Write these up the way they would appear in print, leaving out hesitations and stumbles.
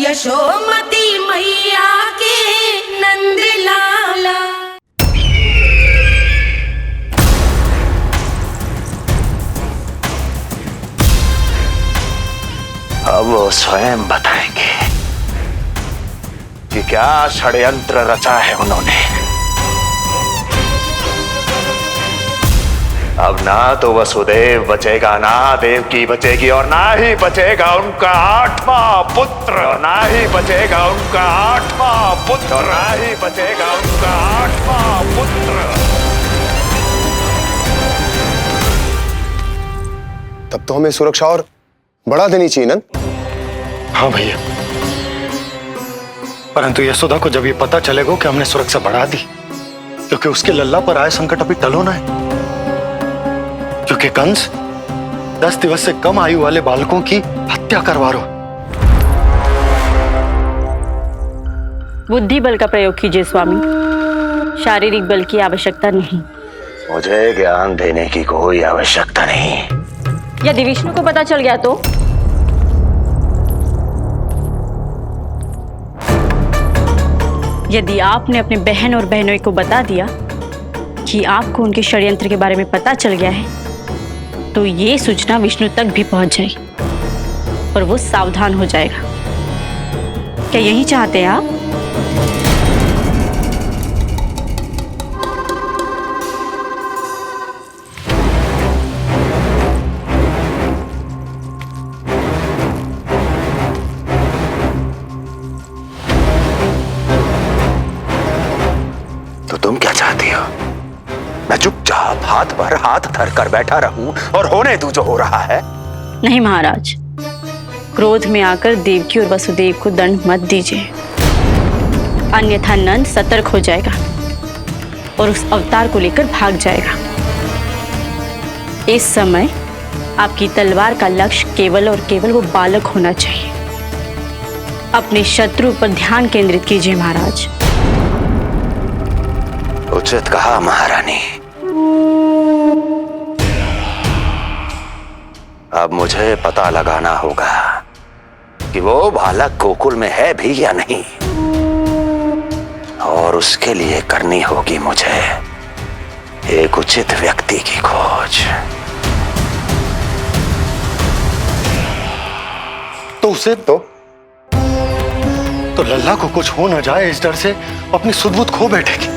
यशोमती मैया के नंद लाला। अब वो स्वयं बताएंगे कि क्या षड्यंत्र रचा है उन्होंने। अब ना तो वसुदेव बचेगा, ना देवकी बचेगी, और ना ही बचेगा उनका 8वां पुत्र, ना ही बचेगा उनका 8वां पुत्र, ना ही बचेगा उनका 8वां पुत्र। तब तो हमें सुरक्षा और बढ़ा देनी चाहिए नंद। हाँ भैया, परंतु यशोदा को जब ये पता चलेगा कि हमने सुरक्षा बढ़ा दी, क्योंकि उसके लल्ला पर आए संकट अभी टल होना है। क्योंकि कंस 10 दिवस से कम आयु वाले बालकों की हत्या करवा रहा। बुद्धि बल का प्रयोग कीजिए स्वामी, शारीरिक बल की आवश्यकता नहीं। मुझे ज्ञान देने की कोई आवश्यकता नहीं। यदि विष्णु को पता चल गया तो? यदि आपने अपने बहन और बहनों को बता दिया कि आपको उनके षड्यंत्र के बारे में पता चल गया है, तो ये सूचना विष्णु तक भी पहुंच जाएगी और वो सावधान हो जाएगा। क्या यही चाहते हैं आप? तो तुम क्या चाहती हो? मैं चुपचाप हाथ पर हाथ धर कर बैठा रहूं और होने दूं जो हो रहा है? नहीं महाराज, क्रोध में आकर देवकी और वसुदेव को दंड मत दीजिए, अन्यथा नंद सतर्क हो जाएगा और उस अवतार को लेकर भाग जाएगा। इस समय आपकी तलवार का लक्ष्य केवल और केवल वो बालक होना चाहिए। अपने शत्रु पर ध्यान केंद्रित कीजिए महाराज। उचित कहा महारानी। अब मुझे पता लगाना होगा कि वो बालक गोकुल में है भी या नहीं, और उसके लिए करनी होगी मुझे एक उचित व्यक्ति की खोज। तो उसे तो लल्ला को कुछ हो ना जाए, इस डर से अपनी सुध-बुध खो बैठेगी।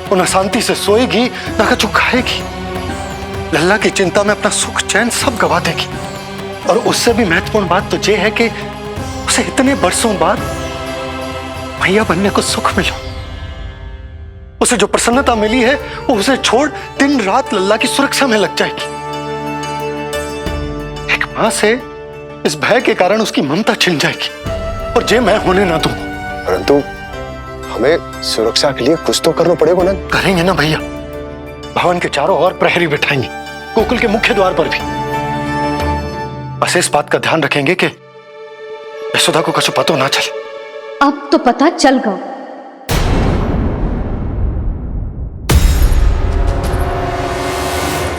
वो न शांति से सोएगी, न कुछ खाएगी। लल्ला की चिंता में अपना सुख चैन सब गवा देगी। और उससे भी महत्वपूर्ण बात तो ये है कि उसे इतने बरसों बाद भैया बनने को सुख मिला। उसे जो प्रसन्नता मिली है वो उसे छोड़ दिन रात लल्ला की सुरक्षा में लग जाएगी। एक मां से इस भय के कारण उसकी ममता छिन जाएगी, और ये मैं होने ना दूं। परंतु हमें सुरक्षा के लिए कुछ तो करना पड़ेगा ना। करेंगे ना भैया, भवन के चारों ओर प्रहरी बिठाएंगे, गोकुल के मुख्य द्वार पर भी। बस इस बात का ध्यान रखेंगे कि यशोदा को कुछ पता ना चले। अब तो पता चल गया।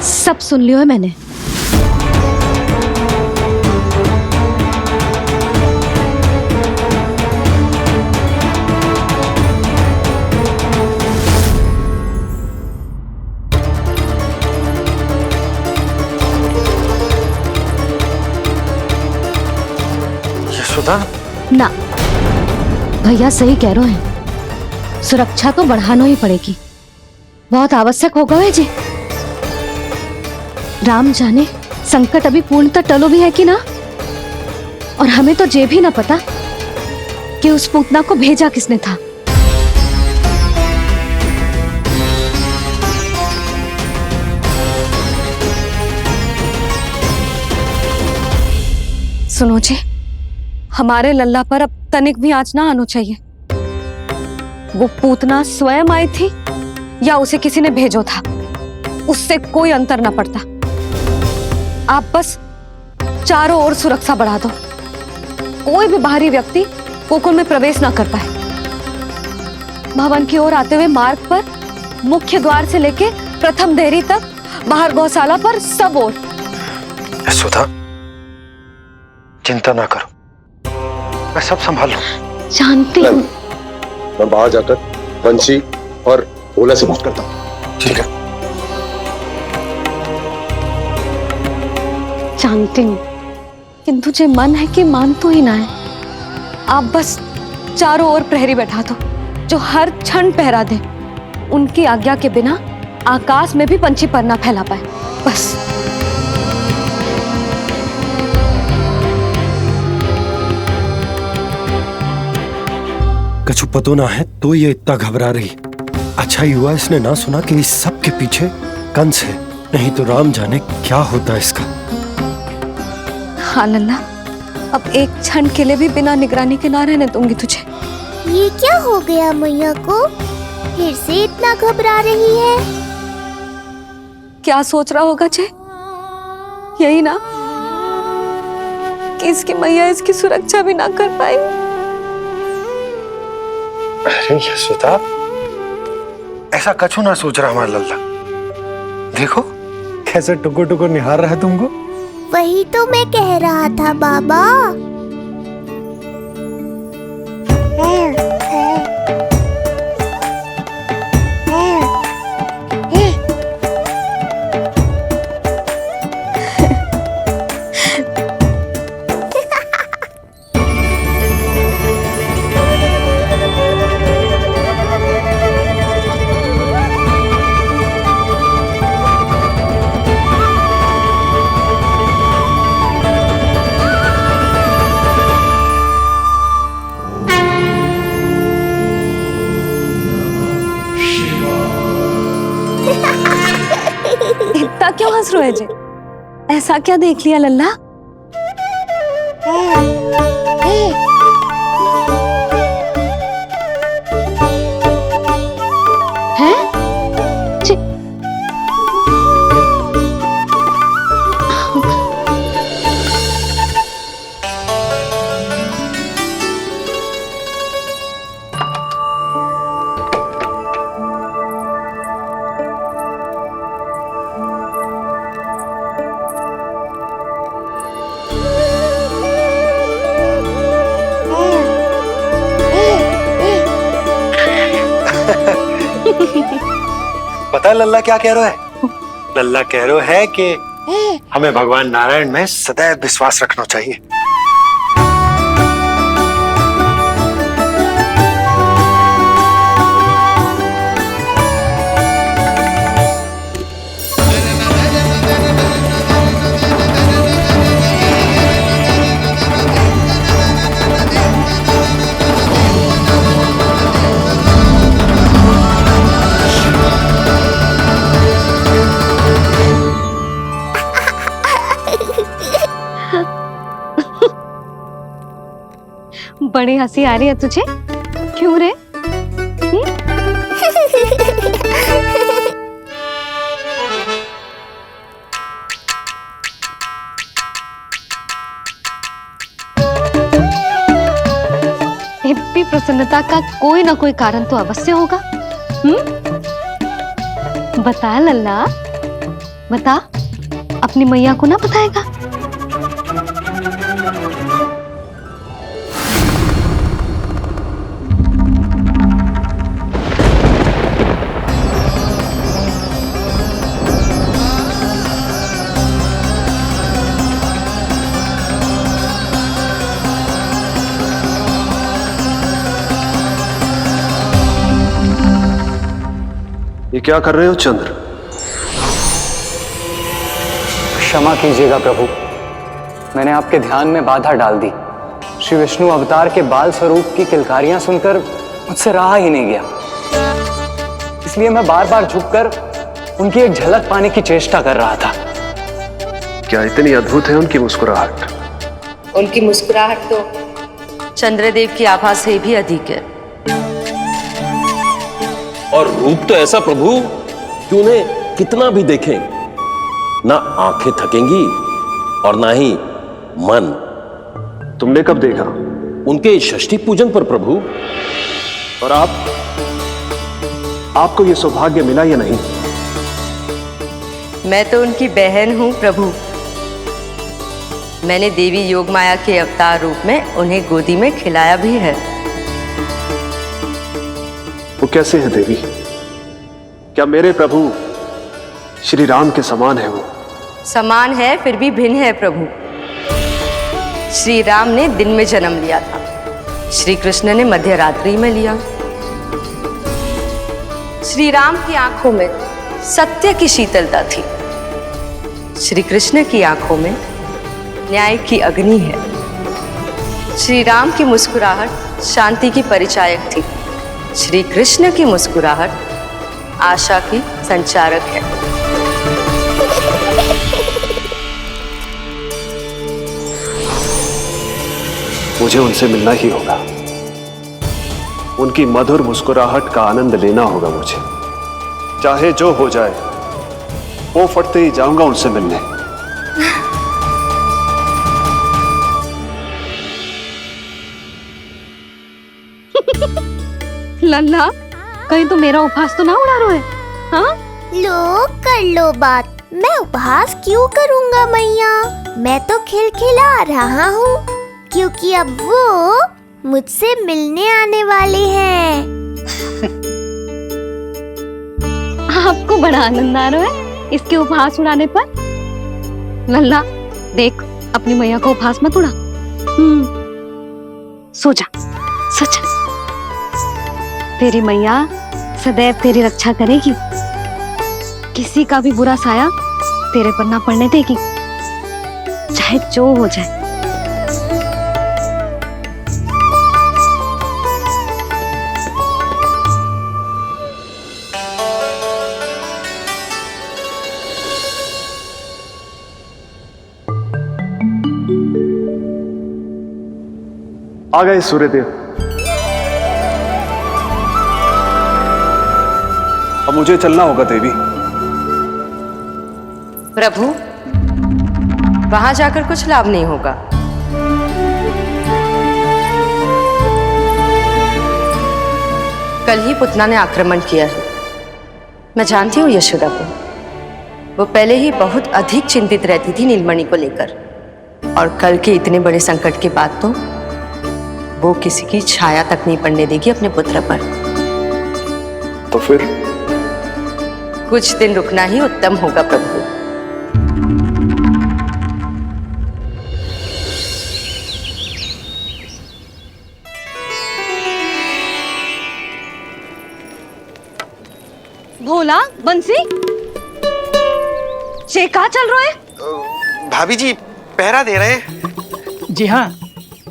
सब सुन लियो है मैंने। ना, भैया सही कह रहे हैं, सुरक्षा तो बढ़ाना ही पड़ेगी, बहुत आवश्यक होगा है जी। राम जाने संकट अभी पूर्णतः टलो भी है कि ना, और हमें तो ये भी ना पता कि उस पूतना को भेजा किसने था। सुनो जी, हमारे लल्ला पर अब तनिक भी आंच ना आना चाहिए। वो पूतना स्वयं आई थी या उसे किसी ने भेजो था, उससे कोई अंतर ना पड़ता। आप बस चारों ओर सुरक्षा बढ़ा दो, कोई भी बाहरी व्यक्ति गोकुल में प्रवेश ना कर पाए। भवन की ओर आते हुए मार्ग पर मुख्य द्वार से लेके प्रथम देहरी तक, बाहर गौशाला पर, सब ओर। यशोदा, चिंता ना करो, मैं सब संभाल लूं। जानती हूँ। मैं बाहर जाकर बंसी और भोला से बात करता हूँ। ठीक है। जानती हूँ, किंतु तुझे मन है कि मान तो ही ना है। आप बस चारों ओर प्रहरी बैठा दो जो हर क्षण पहरा दे। उनकी आज्ञा के बिना आकाश में भी पंछी पर ना फैला पाए, बस। कछु पतो ना है तो ये इतना घबरा रही। अच्छा ही हुआ इसने ना सुना कि इस सब के पीछे कंस है, नहीं तो राम जाने क्या होता इसका। हाँ लल्ला, अब एक क्षण के लिए भी बिना निगरानी के ना रहने दूंगी तुझे। ये क्या हो गया मैया को? फिर से इतना घबरा रही है। क्या सोच रहा होगा जे? यही ना कि इसकी मैया इसकी सुरक्षा भी ना कर पाई। अरे यशोदा, ऐसा कछु ना सोच रहा हमारा लल्ला। देखो कैसे टुकुर टुकुर निहार रहा है तुमको। वही तो मैं कह रहा था बाबा। इतना क्यों हंस रहे जे? ऐसा क्या देख लिया लल्ला? हैं? पता है लल्ला क्या कह रहा है? लल्ला कह रहा है कि हमें भगवान नारायण में सदैव विश्वास रखना चाहिए। बड़ी हंसी आ रही है तुझे, क्यों रे? हिप्पी प्रसन्नता का कोई ना कोई कारण तो अवश्य होगा। बता लल्ला, बता, अपनी मैया को ना बताएगा? ये क्या कर रहे हो चंद्र? क्षमा कीजिएगा प्रभु, मैंने आपके ध्यान में बाधा डाल दी। श्री विष्णु अवतार के बाल स्वरूप की किलकारियां सुनकर मुझसे रहा ही नहीं गया, इसलिए मैं बार बार झुककर उनकी एक झलक पाने की चेष्टा कर रहा था। क्या इतनी अद्भुत है उनकी मुस्कुराहट? उनकी मुस्कुराहट तो चंद्रदेव की आभा से भी अधिक है। और रूप तो ऐसा प्रभु कि उन्हें कितना भी देखें ना आंखें थकेंगी और ना ही मन। तुमने कब देखा? उनके षष्ठी पूजन पर प्रभु। और आपको ये सौभाग्य मिला या नहीं? मैं तो उनकी बहन हूं प्रभु। मैंने देवी योगमाया के अवतार रूप में उन्हें गोदी में खिलाया भी है। वो कैसे है देवी? क्या मेरे प्रभु श्री राम के समान है वो? समान है फिर भी भिन्न है प्रभु। श्री राम ने दिन में जन्म लिया था, श्री कृष्ण ने मध्य रात्रि में लिया। श्री राम की आंखों में सत्य की शीतलता थी, श्री कृष्ण की आंखों में न्याय की अग्नि है। श्री राम की मुस्कुराहट शांति की परिचायक थी, श्री कृष्ण की मुस्कुराहट आशा की संचारक है। मुझे उनसे मिलना ही होगा, उनकी मधुर मुस्कुराहट का आनंद लेना होगा मुझे। चाहे जो हो जाए, वो फटते ही जाऊंगा उनसे मिलने। लल्ला, कहीं तो मेरा उपहास तो ना उड़ा रहे हैं? हाँ? लो कर लो बात, मैं उपहास क्यों करूँगा मैया? मैं तो खिलखिला रहा हूँ, क्योंकि अब वो मुझसे मिलने आने वाले हैं। आपको बड़ा आनंद आ रहा है इसके उपहास उड़ाने पर? लल्ला देख, अपनी मैया को उपहास मत उड़ा। सो जा, सच तेरी मैया सदैव तेरी रक्षा करेगी, किसी का भी बुरा साया तेरे पर ना पड़ने देगी, चाहे जो हो जाए। आ गए सूर्यदेव। अब मुझे चलना होगा देवी। प्रभु, वहां जाकर कुछ लाभ नहीं होगा। कल ही पुतना ने आक्रमण किया है। मैं जानती हूँ यशोदा को, वो पहले ही बहुत अधिक चिंतित रहती थी नीलमणि को लेकर, और कल के इतने बड़े संकट के बाद तो वो किसी की छाया तक नहीं पड़ने देगी अपने पुत्र पर। तो फिर कुछ दिन रुकना ही उत्तम होगा प्रभु। भोला, बंसी, ये कहाँ चल रहा है? भाभी जी पहरा दे रहे हैं। जी हाँ।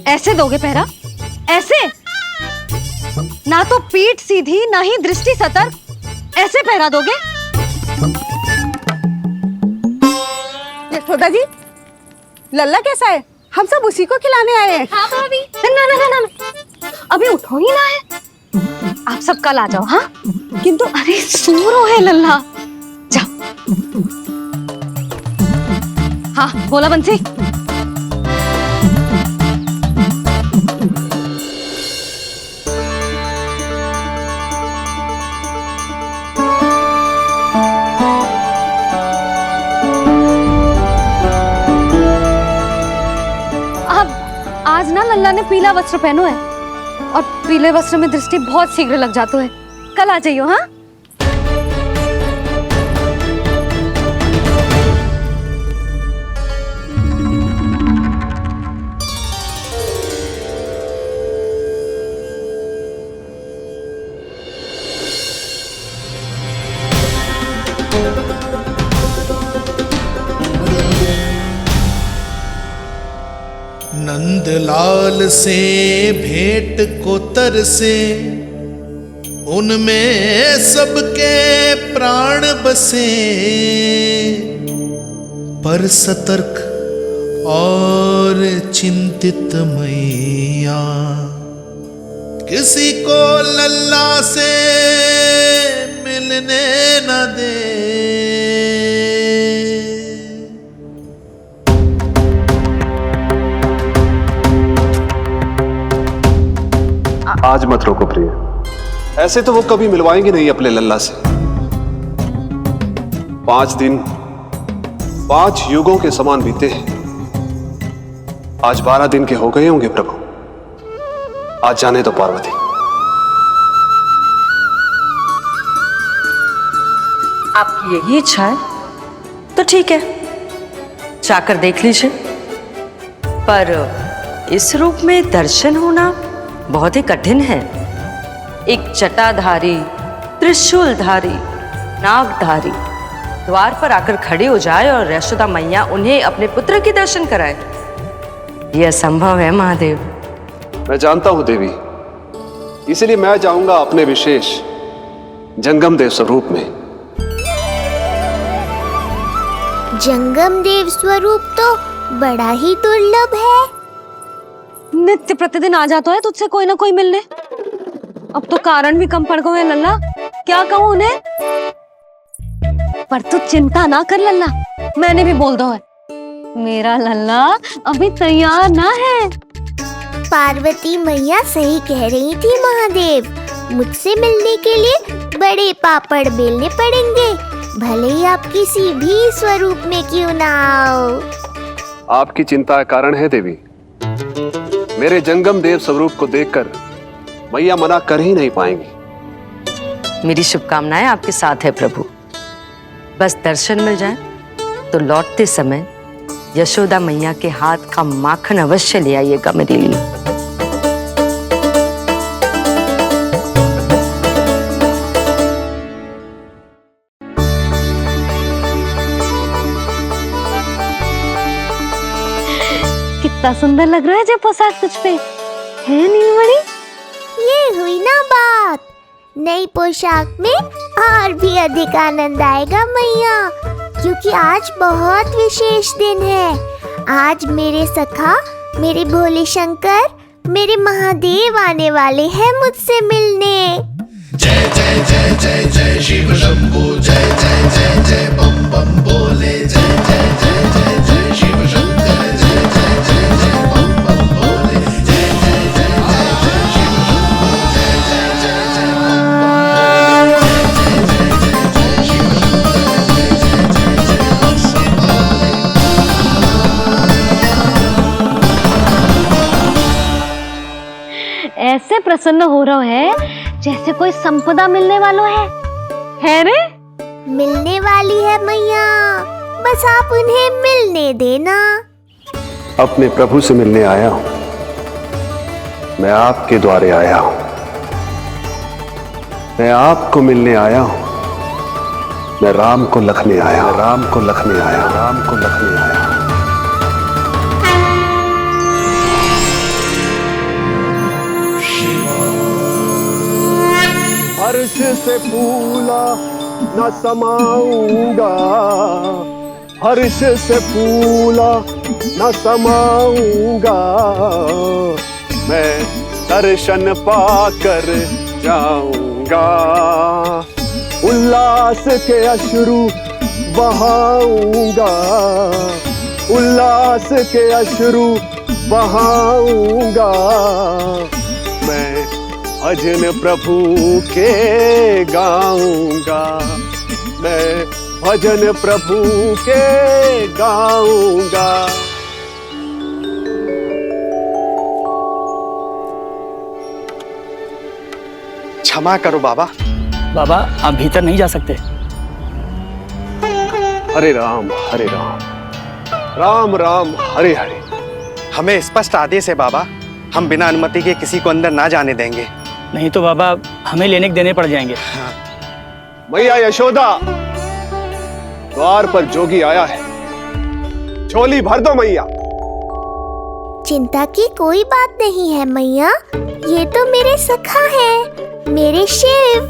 ऐसे दोगे पहरा? ऐसे? ना तो पीठ सीधी ना ही दृष्टि सतर्क, ऐसे पहरा दोगे? यशोदा जी, लल्ला कैसा है? हम सब उसी को खिलाने आए हैं। हाँ भाभी। ना ना ना ना, अभी उठो ही ना है। आप सब कल आ जाओ। हाँ, किंतु अरे सो रो है लल्ला, जाओ। हाँ बोला बंसी। आज ना लल्ला ने पीला वस्त्र पहनो है, और पीले वस्त्र में दृष्टि बहुत शीघ्र लग जाती है। कल आ जाइयो। हाँ, नंदलाल से भेंट को तरसे, उनमें सबके प्राण बसे, पर सतर्क और चिंतित मैया किसी को लल्ला से मिलने न दे। आज मत रोको प्रिय, ऐसे तो वो कभी मिलवाएंगे नहीं अपने लल्ला से। 5 दिन 5 युगों के समान बीते हैं, आज 12 दिन के हो गए होंगे प्रभु। आज जाने दो पार्वती। आपकी यही इच्छा है तो ठीक है, जाकर देख लीजिए। पर इस रूप में दर्शन होना बहुत ही कठिन है। एक जटाधारी, त्रिशूलधारी, नागधारी द्वार पर आकर खड़े हो जाए और यशोदा मैया उन्हें अपने पुत्र के दर्शन कराए, यह असंभव है महादेव। मैं जानता हूं देवी, इसलिए मैं जाऊंगा अपने विशेष जंगम देव स्वरूप में। जंगम देव स्वरूप तो बड़ा ही दुर्लभ है। नित्य प्रतिदिन आ जाता है तुझसे कोई ना कोई मिलने। अब तो कारण भी कम पड़ गए हैं लल्ला, क्या कहूँ उन्हें। पर तू चिंता ना कर लल्ला, मैंने भी बोल दो है मेरा लल्ला अभी तैयार ना है। पार्वती मैया सही कह रही थी महादेव, मुझसे मिलने के लिए बड़े पापड़ बेलने पड़ेंगे, भले ही आप किसी भी स्वरूप में क्यों ना आओ। आपकी चिंता का कारण है देवी। मेरे जंगम देव स्वरूप को देखकर मैया मना कर ही नहीं पाएंगी। मेरी शुभकामनाएं आपके साथ है प्रभु। बस दर्शन मिल जाए तो लौटते समय यशोदा मैया के हाथ का माखन अवश्य ले आइएगा मेरे लिए। कितना सुंदर लग रहा है जो पोशाक तुझ पे है नीलमणि। ये हुई ना बात, नई पोशाक में और भी अधिक आनंद आएगा मैया, क्योंकि आज बहुत विशेष दिन है। आज मेरे सखा, मेरे भोले शंकर, मेरे महादेव आने वाले हैं मुझसे मिलने। जय जय जय जय जय शिव शंभू, जय जय जय जय बम बम बोले, जय जय जय जय जय शिव शंकर, जय जय जय जय बम बम बोले, जय जय जय जय जय शिव शंभू, जय जय जय जय बम बम ऐसे प्रसन्न हो रहा है जैसे कोई संपदा मिलने वाला है रे। मिलने वाली है मैया, बस आप उन्हें मिलने देना। अपने प्रभु से मिलने आया हूं, मैं आपके द्वारे आया हूं, मैं आपको मिलने आया हूं, मैं राम को लखने आया, राम को लखने आया, राम को लखने आया। हर्ष से फूला न समाऊंगा, हर्ष से फूला न समाऊंगा, मैं दर्शन पाकर जाऊंगा, उल्लास के अश्रु बहाऊंगा, उल्लास के अश्रु बहाऊंगा, मैं भजन प्रभु के गाऊंगा, मैं भजन प्रभु के गाऊंगा। क्षमा करो बाबा। बाबा आप भीतर नहीं जा सकते। हरे राम हरे राम, राम राम हरे हरे। हमें स्पष्ट आदेश है बाबा, हम बिना अनुमति के किसी को अंदर ना जाने देंगे। नहीं तो बाबा हमें लेने के देने पड़ जाएंगे। मैया यशोदा, द्वार पर जोगी आया है, झोली भर दो मैया। चिंता की कोई बात नहीं है मैया, ये तो मेरे सखा है, मेरे शिव।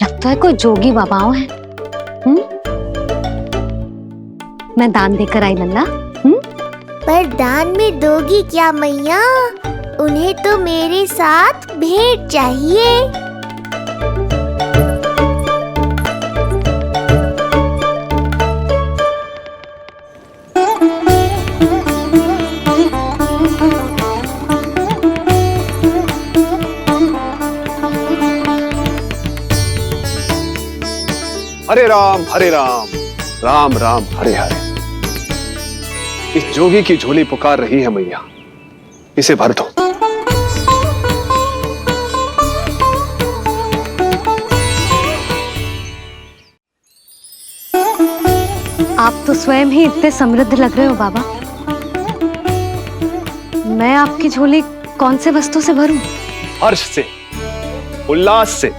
लगता है कोई जोगी बाबाओं है। मैं दान देकर आई लल्ला। पर दान में दोगी क्या मैया? उन्हें तो मेरे साथ भेंट चाहिए। हरे राम, राम राम हरे हरे। इस जोगी की झोली पुकार रही है मैया, इसे भर दो। आप तो स्वयं ही इतने समृद्ध लग रहे हो बाबा। मैं आपकी झोली कौन से वस्तु से भरूं? हर्ष से, उल्लास से,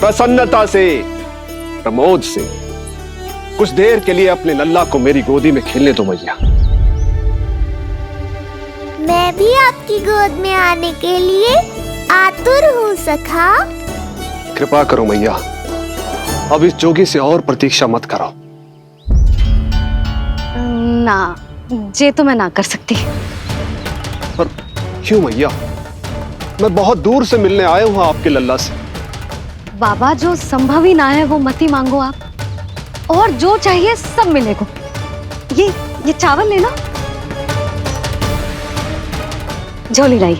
प्रसन्नता से, प्रमोद से। कुछ देर के लिए अपने लल्ला को मेरी गोदी में खेलने दो मैया। मैं भी आपकी गोद में आने के लिए आतुर हूँ सखा। कृपा करो मैया, अब इस जोगी से और प्रतीक्षा मत कराओ। ना, जे तो मैं ना कर सकती। पर क्यों मैया? मैं बहुत दूर से मिलने आया हूं आपके लल्ला से। बाबा, जो संभव ही ना है वो मत ही मांगो आप, और जो चाहिए सब मिलेगा। ये चावल लेना, झोली लाई।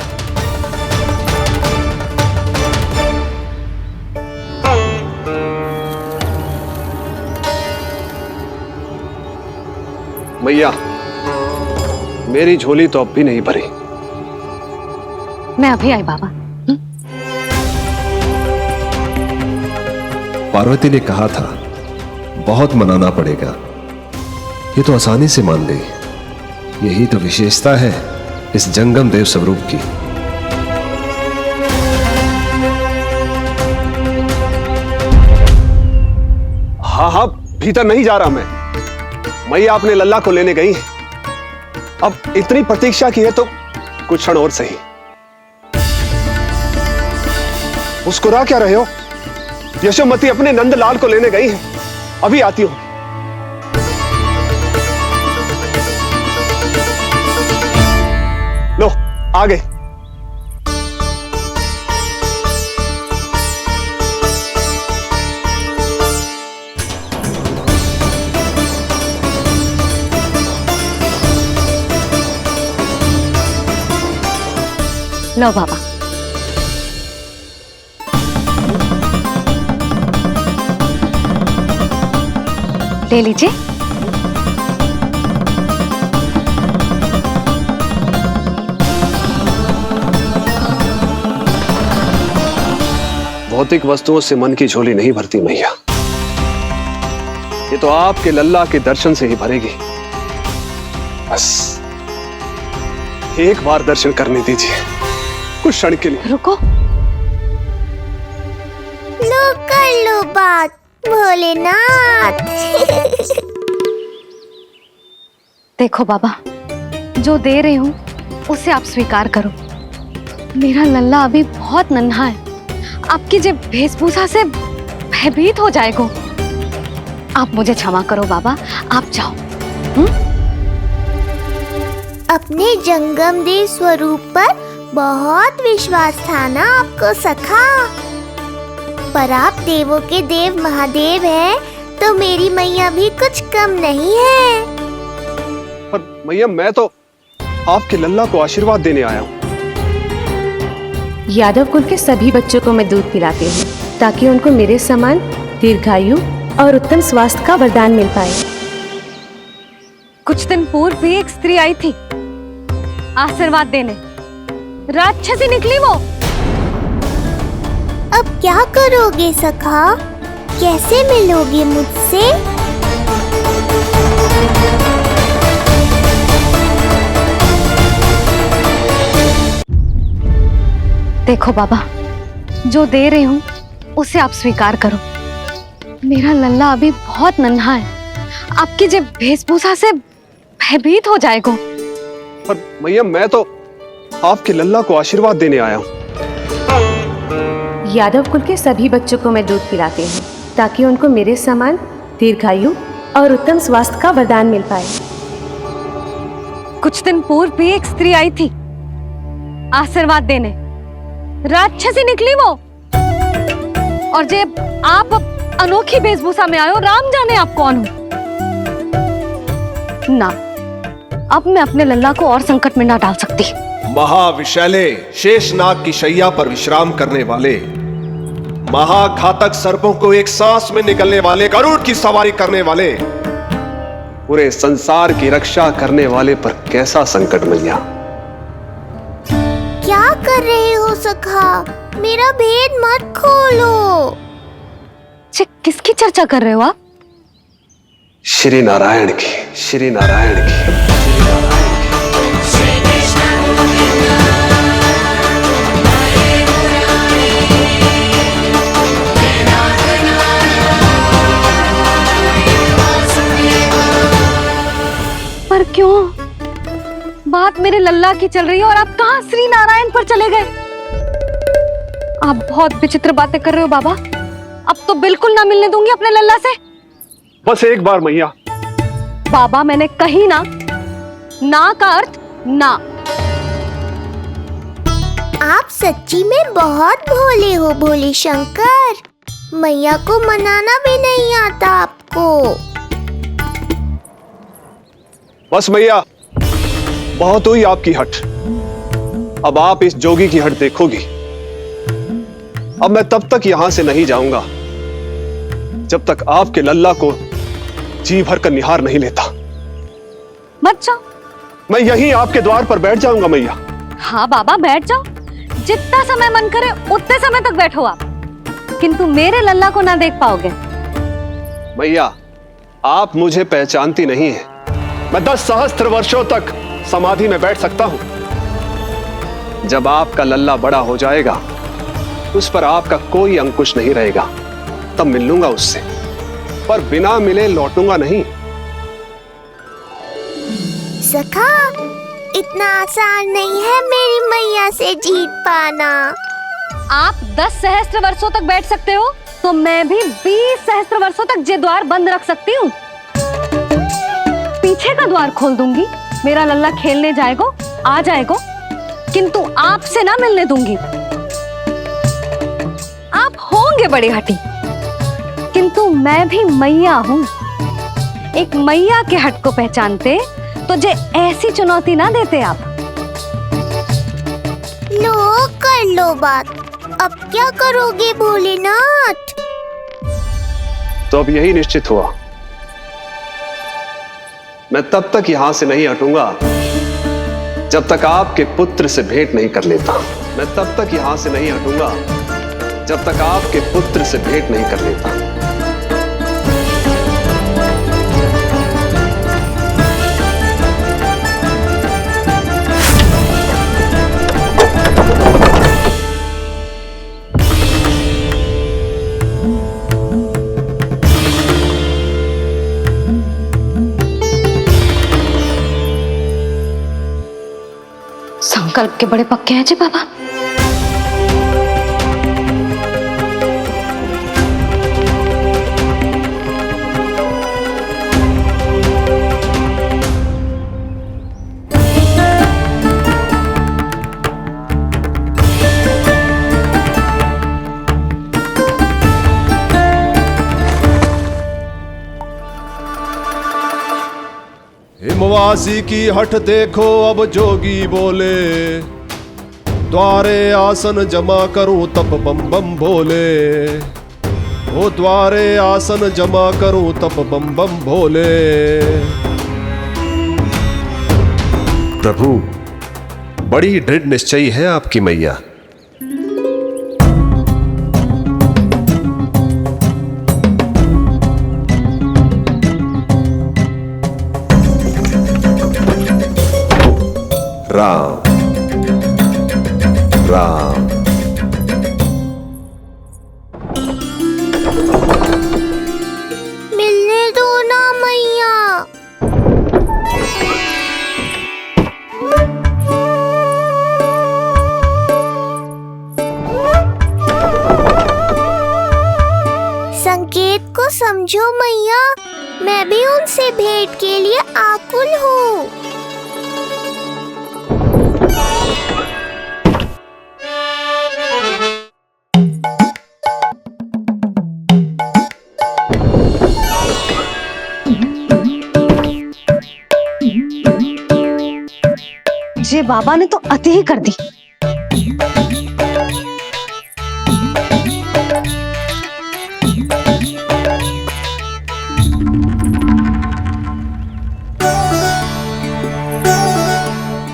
मैया, मेरी झोली तो अब भी नहीं भरी। मैं अभी आई बाबा। पार्वती ने कहा था बहुत मनाना पड़ेगा, ये तो आसानी से मान गई। यही तो विशेषता है इस जंगम देव स्वरूप की। हाँ, भीतर नहीं जा रहा मैं। मैया अपने लल्ला को लेने गई है। अब इतनी प्रतीक्षा की है तो कुछ क्षण और सही। मुस्कुरा क्या रहे हो? यशोमती अपने नंदलाल को लेने गई है, अभी आती हूं। लो, आ गए। लो बाबा। ले लीजिए। भौतिक वस्तुओं से मन की झोली नहीं भरती मैया, ये तो आपके लल्ला के दर्शन से ही भरेगी। बस एक बार दर्शन करने दीजिए, कुछ क्षण के लिए। रुको। लो कर लो बात भोलेनाथ। देखो बाबा, जो दे रही हूं उसे आप स्वीकार करो। मेरा लल्ला अभी बहुत नन्हा है, आपकी जब वेशभूषा से भयभीत हो जाएगा। आप मुझे क्षमा करो बाबा, आप जाओ। अपने जंगम देव स्वरूप पर बहुत विश्वास था ना आपको सखा। पर आप देवों के देव महादेव हैं, तो मेरी मैया भी कुछ कम नहीं है। पर मैया, मैं तो आपके लल्ला को आशीर्वाद देने आया हूँ। यादव कुल के सभी बच्चों को मैं दूध पिलाती हूँ, ताकि उनको मेरे समान दीर्घायु और उत्तम स्वास्थ्य का वरदान मिल पाए। कुछ दिन पूर्व भी एक स्त्री आई थी आशीर्वाद देने, राक्षसी निकली वो। अब क्या करोगे सखा? कैसे मिलोगे मुझसे? देखो बाबा, जो दे रही हूं उसे आप स्वीकार करो। मेरा लल्ला अभी बहुत नन्हा है, आपकी जब वेशभूषा से भयभीत हो जाएगा। पर मैया, मैं तो आपके लल्ला को आशीर्वाद देने आया हूँ। यादव कुल के सभी बच्चों को मैं दूध पिलाती हूँ, ताकि उनको मेरे समान दीर्घायु और उत्तम स्वास्थ्य का वरदान मिल पाए। कुछ दिन पूर्व भी एक स्त्री आई थी आशीर्वाद देने, राक्षसी निकली वो। और जब आप अनोखी वेशभूषा में आए हो, राम जाने आप कौन हो। ना, अब मैं अपने लल्ला को और संकट में ना डाल सकती। महाविशैले शेषनाग की शैया पर विश्राम करने वाले, महाघातक सर्पों को एक सांस में निकलने वाले, गरुड़ की सवारी करने वाले पूरे संसार की रक्षा करने वाले पर कैसा संकट मैया। क्या कर रहे हो सखा? मेरा भेद मत खोलो। किसकी चर्चा कर रहे हो आप? श्री नारायण की, श्री नारायण की। पर क्यों? बात मेरे लल्ला की चल रही है और आप कहाँ श्री नारायण पर चले गए? आप बहुत विचित्र बातें कर रहे हो बाबा। अब तो बिल्कुल ना मिलने दूंगी अपने लल्ला से। बस एक बार मैया। बाबा मैंने कही ना, ना का अर्थ ना। आप सच्ची में बहुत भोले हो भोले शंकर। मैया को मनाना भी नहीं आता आपको। बस मैया, बहुत हुई आपकी हट। अब आप इस जोगी की हट देखोगी। अब मैं तब तक यहां से नहीं जाऊंगा जब तक आपके लल्ला को जी भर कर निहार नहीं लेता। मत जाओ। मैं यहीं आपके द्वार पर बैठ जाऊंगा मैया। हाँ बाबा बैठ जाओ, जितना समय मन करे उतने समय तक बैठो आप, किंतु मेरे लल्ला को ना देख पाओगे। मैया, आप मुझे पहचानती नहीं है। मैं 10 सहस्त्र वर्षों तक समाधि में बैठ सकता हूं। जब आपका लल्ला बड़ा हो जाएगा, उस पर आपका कोई अंकुश नहीं रहेगा, तब मिल लूंगा उससे, पर बिना मिले लौटूंगा नहीं। सखा, इतना आसान नहीं है मेरी मैया से जीत पाना। आप 10 सहस्त्र वर्षों तक बैठ सकते हो, तो मैं भी 20 सहस्त्र वर्षों तक ये द्वार बंद रख सकती हूँ। पीछे का द्वार खोल दूंगी, मेरा लल्ला खेलने जाएगा, आ जाएगा, किंतु आपसे ना मिलने दूंगी। आप होंगे बड़ी हठी, किंतु मैं भी मैया हूँ। एक मैया के हट को पहचानते तो जे ऐसी चुनौती ना देते आप। लो कर लो बात। अब क्या करोगे भोलेनाथ? तो अब यही निश्चित हुआ, मैं तब तक यहां से नहीं हटूंगा जब तक आपके पुत्र से भेंट नहीं कर लेता। मैं तब तक यहां से नहीं हटूंगा जब तक आपके पुत्र से भेंट नहीं कर लेता। संकल्प के बड़े पक्के हैं जी बाबा। हिमवासी की हठ देखो अब जोगी बोले, द्वारे आसन जमा करूं तप बम बम बोले। ओ द्वारे आसन जमा करूं तप बम बम भोले। प्रभु, बड़ी दृढ़ निश्चयी है आपकी मैया। राम राम। मिलने दो ना मैया। संकेत को समझो मैया, मैं भी उनसे भेंट के लिए आकुल हूँ। ये बाबा ने तो अति ही कर दी।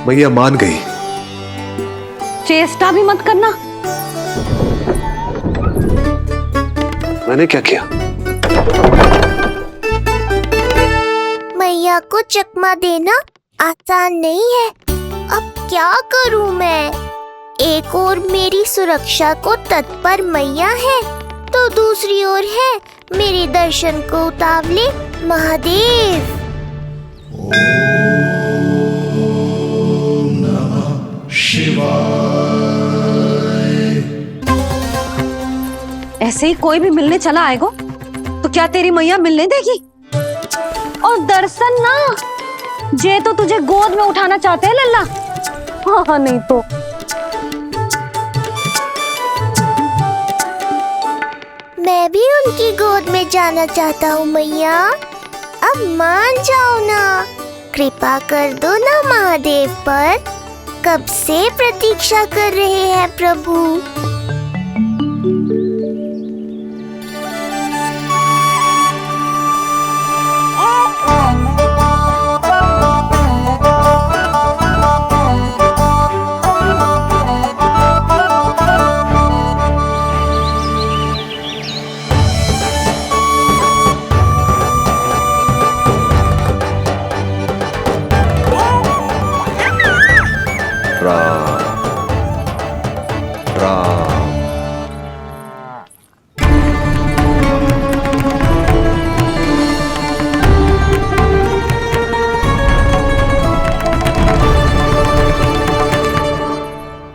मैया मान गई। चेष्टा भी मत करना। मैंने क्या किया? मैया को चकमा देना आसान नहीं है। अब क्या करूं मैं? एक ओर मेरी सुरक्षा को तत्पर मैया है, तो दूसरी ओर है मेरे दर्शन को उतावले महादेव। ऐसे ही कोई भी मिलने चला आएगा तो क्या तेरी मैया मिलने देगी? और दर्शन ना, जे तो तुझे गोद में उठाना चाहते हैं लल्ला। हाँ नहीं तो मैं भी उनकी गोद में जाना चाहता हूँ मैया। अब मान जाओ ना, कृपा कर दो ना महादेव पर। कब से प्रतीक्षा कर रहे हैं प्रभु।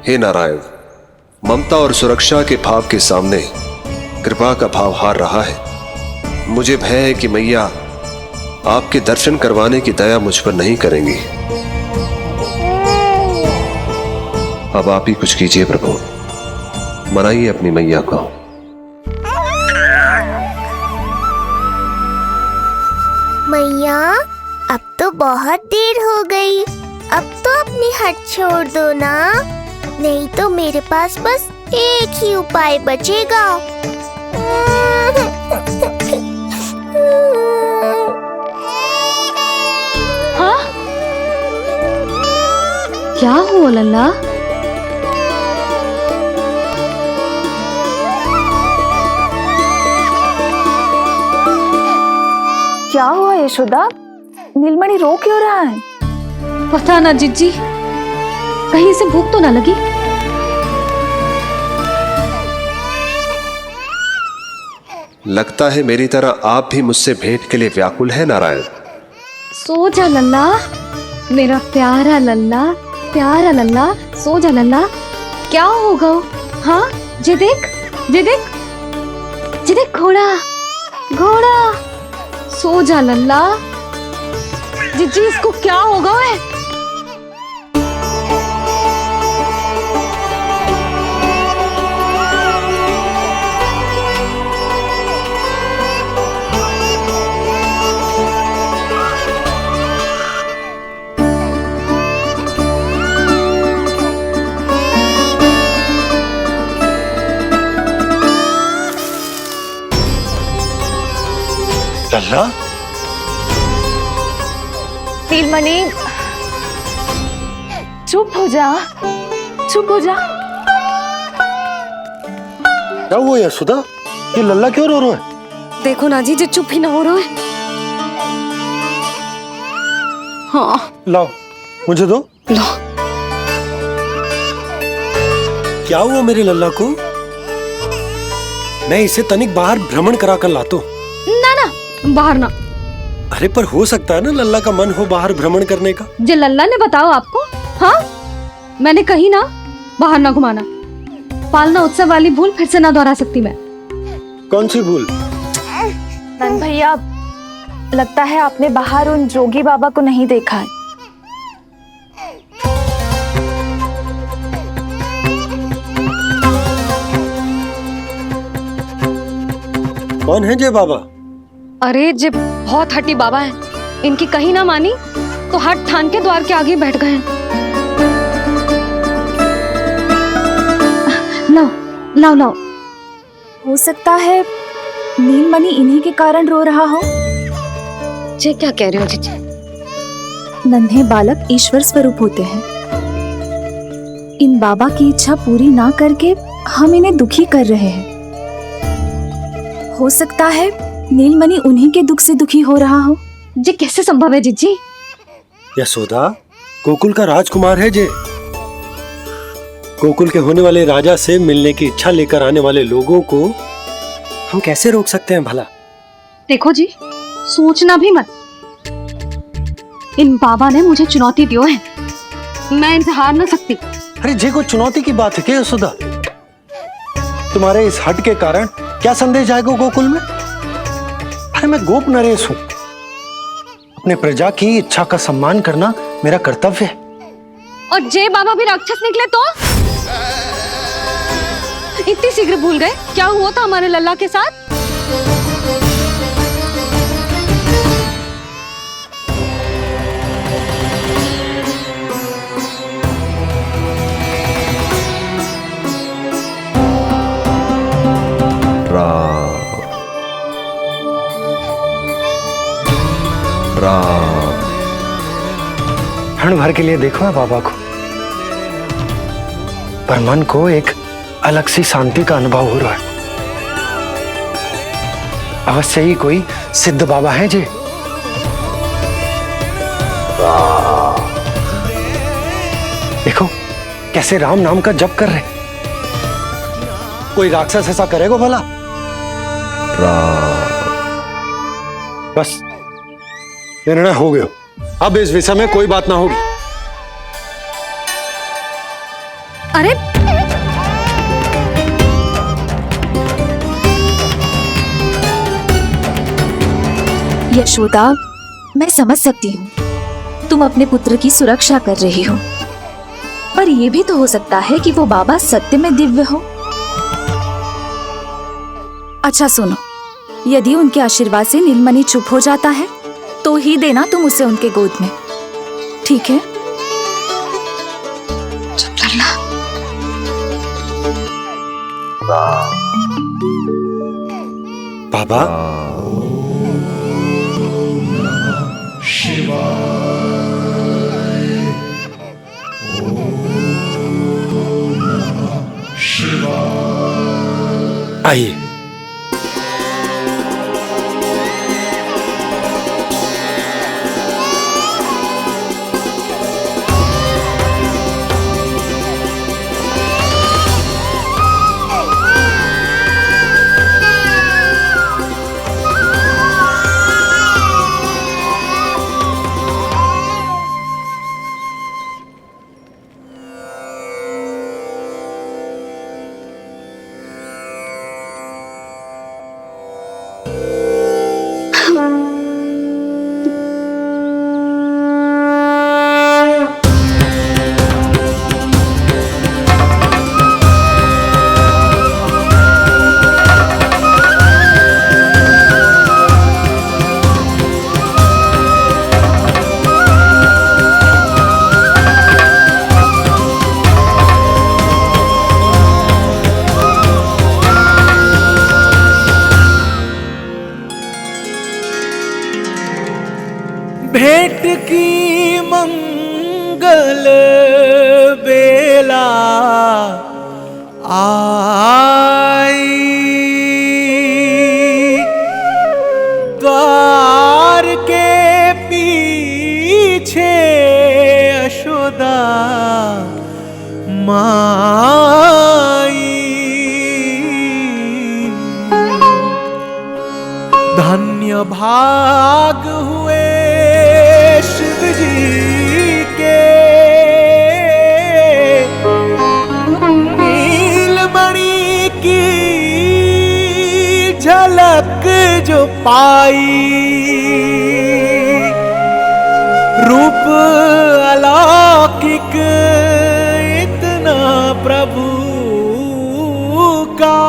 हे नारायण, ममता और सुरक्षा के भाव के सामने कृपा का भाव हार रहा है। मुझे भय है कि मैया आपके दर्शन करवाने की दया मुझ पर नहीं करेंगी। अब आप ही कुछ कीजिए प्रभु, मनाइए अपनी मैया को। मैया अब तो बहुत देर हो गई। अब तो अपनी हट छोड़ दो ना, नहीं तो मेरे पास बस एक ही उपाय बचेगा। हाँ? क्या हुआ लल्ला? क्या हुआ यशोदा? नीलमणि रो क्यों रहा है? पता ना जीजी, कहीं से भूख तो ना लगी? लगता है मेरी तरह आप भी मुझसे भेंट के लिए व्याकुल है नारायण। सो जा लल्ला, मेरा प्यारा लल्ला, प्यारा लल्ला, सो जा लल्ला। क्या होगा? हाँ जे देख, जे देख, जे देख घोड़ा, घोड़ा। सो जा लल्ला। जीजी इसको क्या होगा? है लल्ला? नीलमणि चुप हो जा, चुप हो जा। क्या हुआ यशोदा? ये लल्ला क्यों रो रहा है? देखो ना जी, चुप ही ना हो रहा है। हाँ लाओ, मुझे दो। लो। क्या हुआ मेरे लल्ला को? मैं इसे तनिक बाहर भ्रमण करा कर लाता हूं। ना ना, बाहर ना। अरे पर हो सकता है ना लल्ला का मन हो बाहर भ्रमण करने का। जे लल्ला ने बताओ आपको? हाँ, मैंने कही ना बाहर ना घुमाना। पालना उत्सव वाली भूल फिर से ना दोहरा सकती मैं। कौन सी भूल? नंद भैया, लगता है आपने बाहर उन जोगी बाबा को नहीं देखा है। कौन है जय बाबा? अरे जे बहुत हट्टी बाबा है, इनकी कहीं ना मानी तो हट ठान के द्वार के आगे बैठ गए। लाओ लाओ लाओ। हो सकता है नीलमणि इन्हीं के कारण रो रहा हो। जे क्या कह रहे हो जीजी? नन्हे बालक ईश्वर स्वरूप होते हैं। इन बाबा की इच्छा पूरी ना करके हम इन्हें दुखी कर रहे हैं। हो सकता है नीलमणि उन्हीं के दुख से दुखी हो रहा हो। ये कैसे संभव है जीजी? यशोदा, गोकुल का राजकुमार है जे। गोकुल के होने वाले राजा से मिलने की इच्छा लेकर आने वाले लोगों को हम कैसे रोक सकते हैं भला? देखो जी, सोचना भी मत। इन बाबा ने मुझे चुनौती दियो है, मैं इनसे हार ना सकती। अरे जे कोई चुनौती की बात है क्या यशोदा? तुम्हारे इस हट के कारण क्या संदेश जाएगा गोकुल में? अरे मैं गोप नरेश हूं, अपने प्रजा की इच्छा का सम्मान करना मेरा कर्तव्य है। और जे बाबा भी राक्षस निकले तो? इतनी शीघ्र भूल गए क्या हुआ था हमारे लल्ला के साथ? क्षण भर के लिए देखो है बाबा को, पर मन को एक अलग सी शांति का अनुभव हो रहा है। अवश्य ही कोई सिद्ध बाबा हैं जी। देखो कैसे राम नाम का जप कर रहे। कोई राक्षस ऐसा करेगा भला? बस निर्णय हो गया, अब इस विषय में कोई बात ना होगी। अरे यशोदा, मैं समझ सकती हूँ तुम अपने पुत्र की सुरक्षा कर रही हो, पर यह भी तो हो सकता है कि वो बाबा सत्य में दिव्य हो। अच्छा सुनो, यदि उनके आशीर्वाद से नीलमणि चुप हो जाता है तो ही देना तुम उसे उनके गोद में, ठीक है? चुप करना। बाबा, आइए। भेंट की मंगल बेला आई, द्वार के पीछे यशोदा माई। धन्य भाग हुए शिव जी के, नीलमणि की झलक जो पाई। रूप अलौकिक इतना प्रभु का,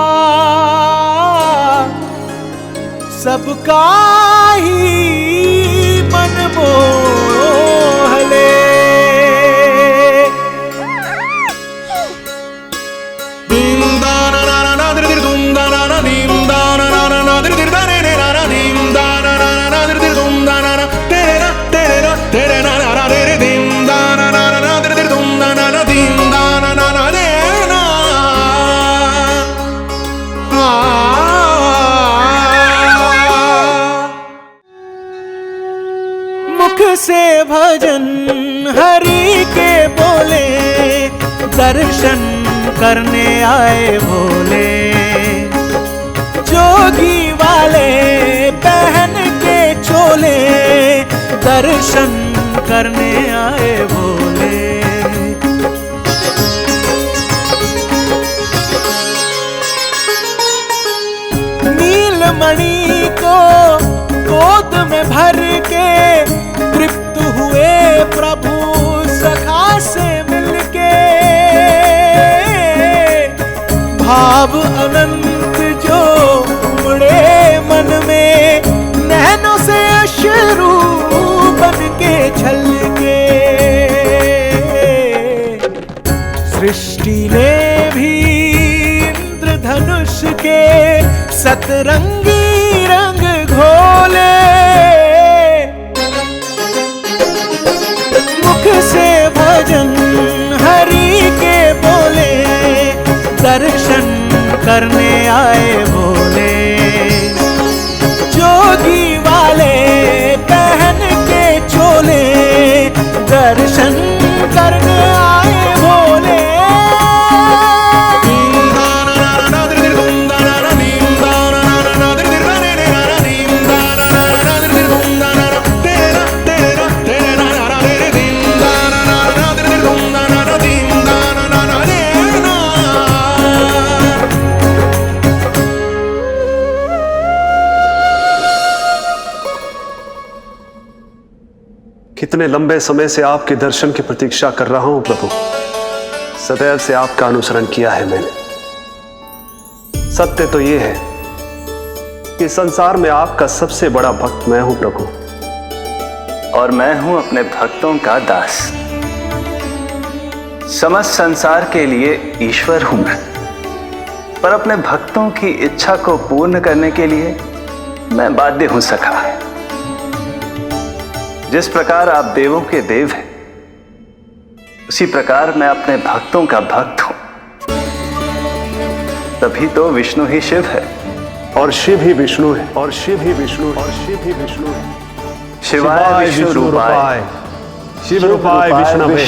सबका ही मन मोह ले। भजन हरि के बोले, दर्शन करने आए भोले। जोगी वाले पहन के चोले, दर्शन करने आए भोले। नीलमणि को गोद में भर के तृप्त हुए प्रभु सखा से मिलके। भाव अनंत जो उमड़े मन में, नैनों से अश्रु बन के छलके। सृष्टि ने भी इंद्रधनुष के सतरंगी रंग घोले। मुख से भजन हरि के बोले, दर्शन करने आए भोले। जोगी वाले पहन के चोले, दर्शन करने आए भोले। कितने लंबे समय से आपके दर्शन की प्रतीक्षा कर रहा हूं प्रभु। सदैव से आपका अनुसरण किया है मैंने। सत्य तो यह है कि संसार में आपका सबसे बड़ा भक्त मैं हूं प्रभु। और मैं हूं अपने भक्तों का दास। समस्त संसार के लिए ईश्वर हूं मैं, पर अपने भक्तों की इच्छा को पूर्ण करने के लिए मैं बाध्य हूं सखा। जिस प्रकार आप देवों के देव हैं, उसी प्रकार मैं अपने भक्तों का भक्त हूं। तभी तो विष्णु ही शिव है, और शिव ही विष्णु है, और शिव ही विष्णु है, और शिव ही विष्णु है। शिवाय विष्णु रूपाय, शिव रूपाय विष्णवे,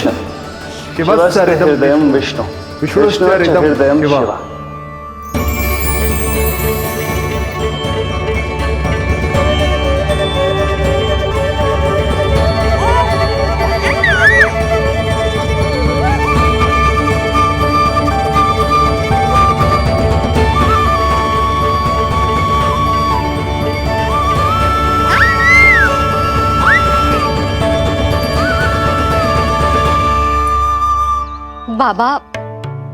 शिवस्य हृदयं विष्णु, विष्णुश्च हृदयं शिवा। बाबा,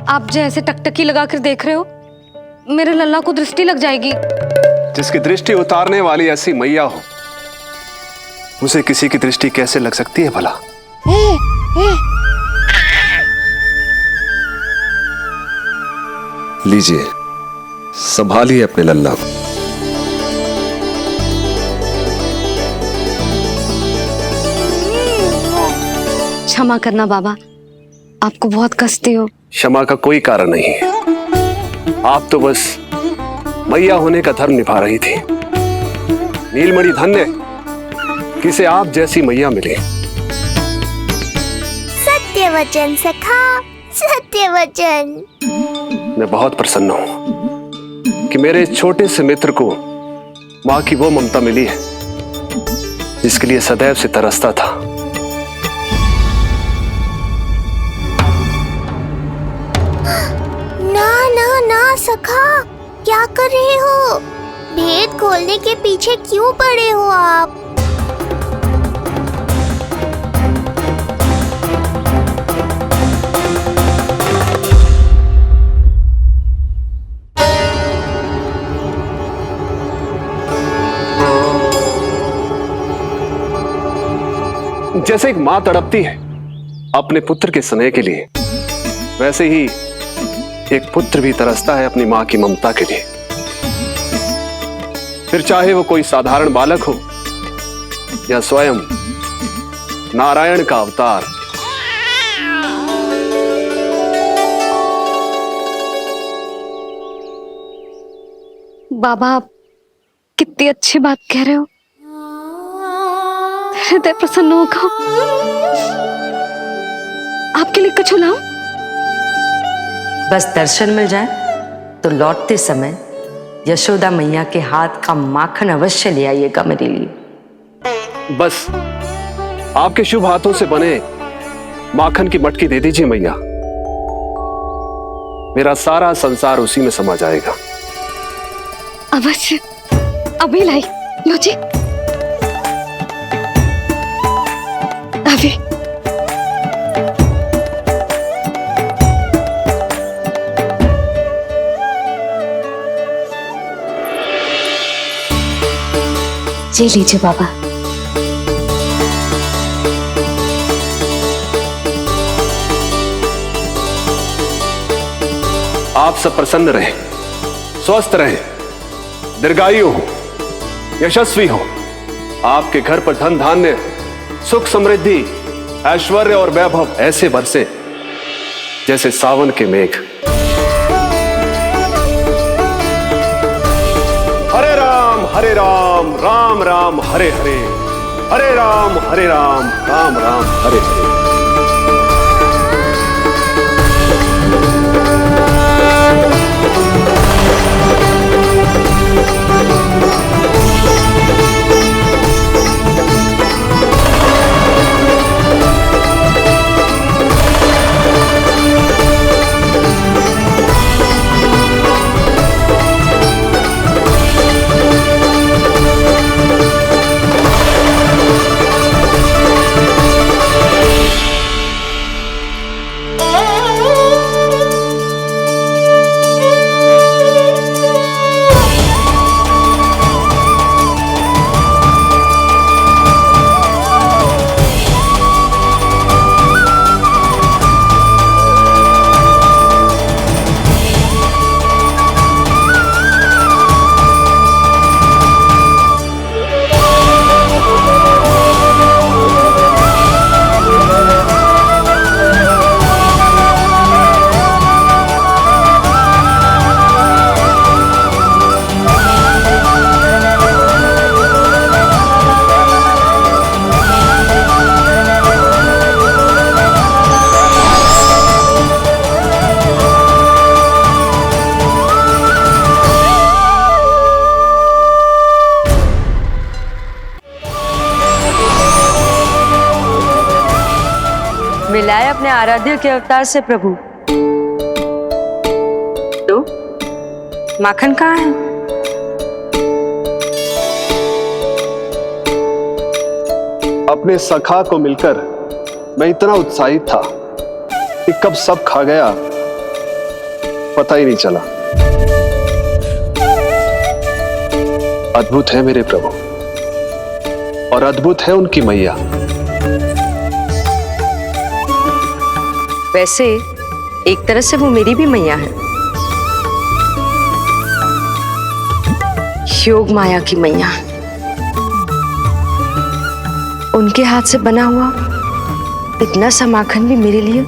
आप जैसे टकटकी लगाकर देख रहे हो, मेरे लल्ला को दृष्टि लग जाएगी। जिसकी दृष्टि उतारने वाली ऐसी मैया हो, उसे किसी की दृष्टि कैसे लग सकती है भला? लीजिए, संभालिए अपने लल्ला को। क्षमा करना बाबा, आपको बहुत कष्ट हो। क्षमा का कोई कारण नहीं है। आप तो बस मैया होने का धर्म निभा रही थी। नीलमणि धन्य किसे आप जैसी मैया मिले। सत्य वचन सखा, सत्य वचन। मैं बहुत प्रसन्न हूं कि मेरे छोटे से मित्र को मां की वो ममता मिली है जिसके लिए सदैव से तरसता था। ना ना ना सखा, क्या कर रहे हो? भेद खोलने के पीछे क्यों पड़े हो आप? जैसे एक मां तड़पती है अपने पुत्र के स्नेह के लिए, वैसे ही एक पुत्र भी तरसता है अपनी मां की ममता के लिए। फिर चाहे वो कोई साधारण बालक हो या स्वयं नारायण का अवतार। बाबा, आप कितनी अच्छी बात कह रहे हो। हृदय प्रसन्न होगा। आपके लिए कछु लाऊं? बस दर्शन मिल जाए तो लौटते समय यशोदा मैया के हाथ का माखन अवश्य ले आइएगा मेरे लिए। बस आपके शुभ हाथों से बने माखन की मटकी दे दीजिए मैया, मेरा सारा संसार उसी में समा जाएगा। अवश्य, अभी लाई। लो जी, अभी। जी लीजिए बाबा। आप सब प्रसन्न रहें, स्वस्थ रहें, दीर्घायु हो, यशस्वी हो। आपके घर पर धन धान्य, सुख समृद्धि, ऐश्वर्य और वैभव ऐसे बरसे जैसे सावन के मेघ। हरे राम, राम राम हरे हरे, हरे राम राम राम हरे हरे। मिलाए अपने आराध्य के अवतार से प्रभु। तो माखन कहाँ है? अपने सखा को मिलकर मैं इतना उत्साहित था कि कब सब खा गया पता ही नहीं चला। अद्भुत है मेरे प्रभु और अद्भुत है उनकी मैया। वैसे एक तरह से वो मेरी भी मैया है, योग माया की मैया। उनके हाथ से बना हुआ इतना सा माखन भी मेरे लिए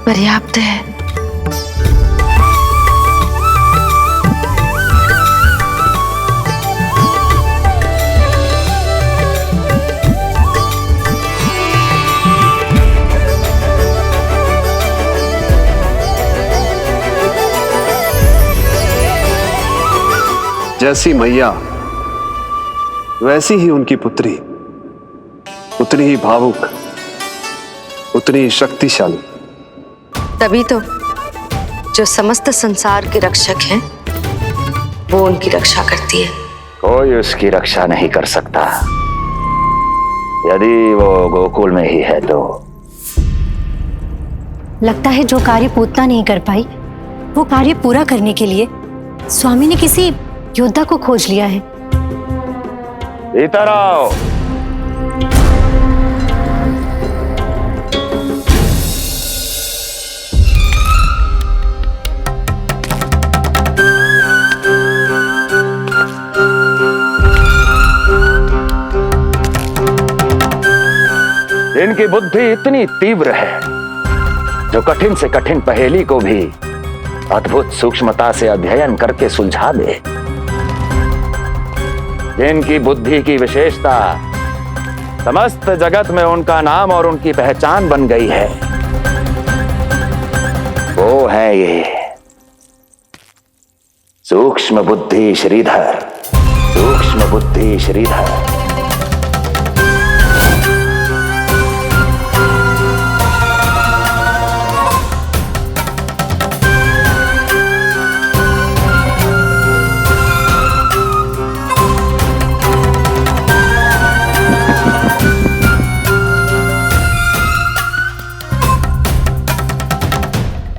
पर्याप्त है। जैसी मैया वैसी ही उनकी पुत्री, उतनी ही भावुक, उतनी ही शक्तिशाली। तभी तो जो समस्त संसार के रक्षक हैं वो उनकी रक्षा करती है। कोई उसकी रक्षा नहीं कर सकता यदि वो गोकुल में ही है तो। लगता है जो कार्य पूतना नहीं कर पाई वो कार्य पूरा करने के लिए स्वामी ने किसी योद्धा को खोज लिया है। इधर आओ। इनकी बुद्धि इतनी तीव्र है जो कठिन से कठिन पहेली को भी अद्भुत सूक्ष्मता से अध्ययन करके सुलझा दे। इनकी बुद्धि की विशेषता समस्त जगत में उनका नाम और उनकी पहचान बन गई है। वो है ये सूक्ष्म बुद्धि श्रीधर, सूक्ष्म बुद्धि श्रीधर।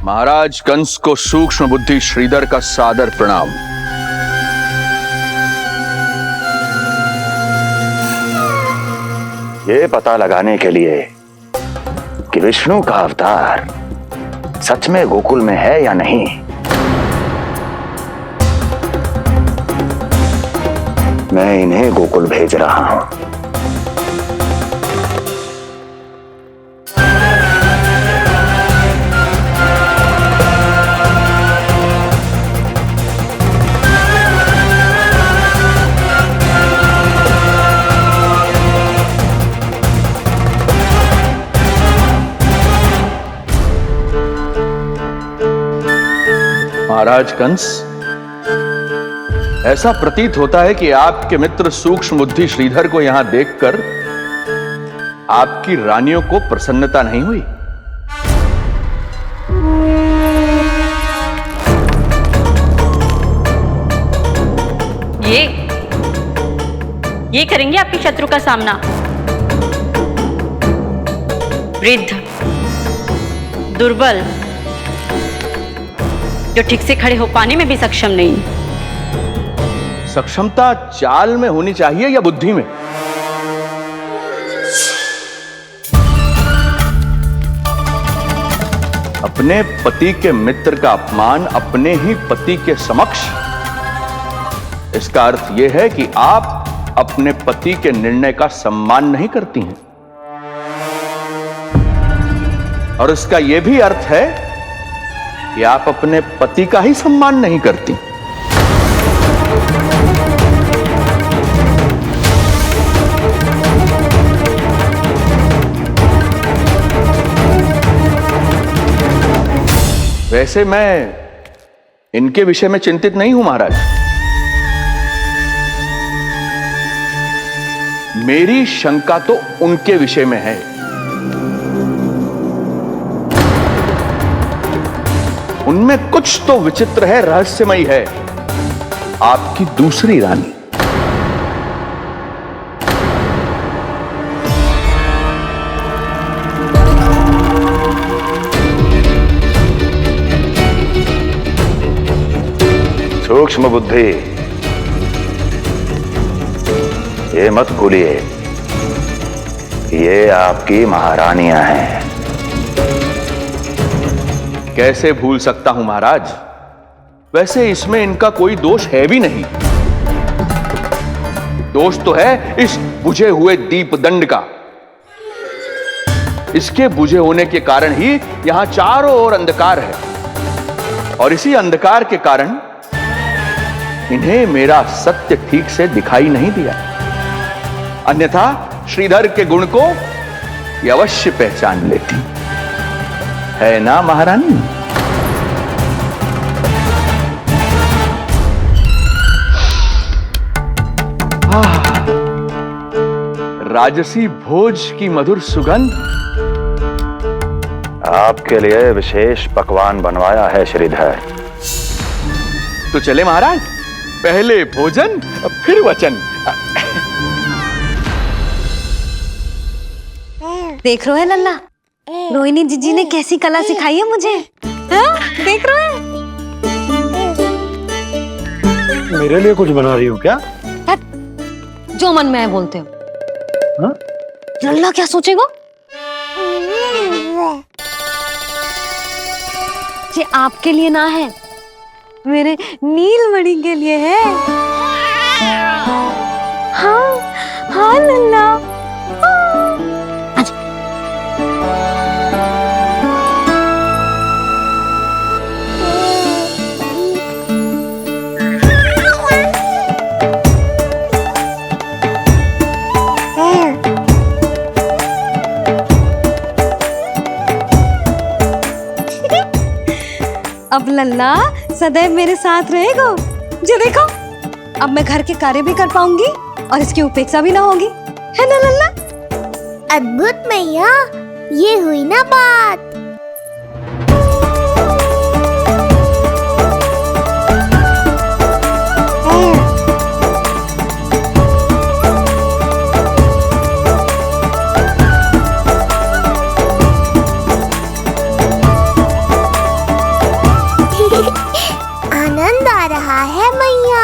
महाराज कंस को सूक्ष्म बुद्धि श्रीधर का सादर प्रणाम। ये पता लगाने के लिए कि विष्णु का अवतार सच में गोकुल में है या नहीं, मैं इन्हें गोकुल भेज रहा हूं। महाराज कंस, ऐसा प्रतीत होता है कि आपके मित्र सूक्ष्म बुद्धि श्रीधर को यहां देखकर आपकी रानियों को प्रसन्नता नहीं हुई। ये करेंगे आपके शत्रु का सामना। वृद्ध, दुर्बल, जो ठीक से खड़े हो पाने में भी सक्षम नहीं। सक्षमता चाल में होनी चाहिए या बुद्धि में? अपने पति के मित्र का अपमान अपने ही पति के समक्ष, इसका अर्थ यह है कि आप अपने पति के निर्णय का सम्मान नहीं करती हैं। और इसका यह भी अर्थ है कि आप अपने पति का ही सम्मान नहीं करती। वैसे मैं इनके विषय में चिंतित नहीं हूं महाराज। मेरी शंका तो उनके विषय में है। उनमें कुछ तो विचित्र है, रहस्यमयी है। आपकी दूसरी रानी। सूक्ष्म बुद्धि, ये मत भूलिए ये आपकी महारानियां हैं। कैसे भूल सकता हूं महाराज? वैसे इसमें इनका कोई दोष है भी नहीं। दोष तो है इस बुझे हुए दीपदंड का। इसके बुझे होने के कारण ही यहां चारों ओर अंधकार है, और इसी अंधकार के कारण इन्हें मेरा सत्य ठीक से दिखाई नहीं दिया। अन्यथा श्रीधर के गुण को ये अवश्य पहचान लेती, है ना महारानी? राजसी भोज की मधुर सुगंध। आपके लिए विशेष पकवान बनवाया है श्रीधर। तो चले महाराज, पहले भोजन फिर वचन। देख रहे हो लल्ला, रोहिणी जीजी ने कैसी कला सिखाई है मुझे। हाँ? देख रहे हो? मेरे लिए कुछ बना रही हो क्या? जो मन में है बोलते हो। हाँ? लल्ला क्या सोचेगा? ये आपके लिए ना है, मेरे नीलमणि के लिए है। हाँ हाँ लल्ला। लल्ला सदैव मेरे साथ रहेगा। जो देखो अब मैं घर के कार्य भी कर पाऊंगी और इसकी उपेक्षा भी ना होगी, है ना लल्ला? अद्भुत मैया, ये हुई ना बात। आनंद आ रहा है मैया।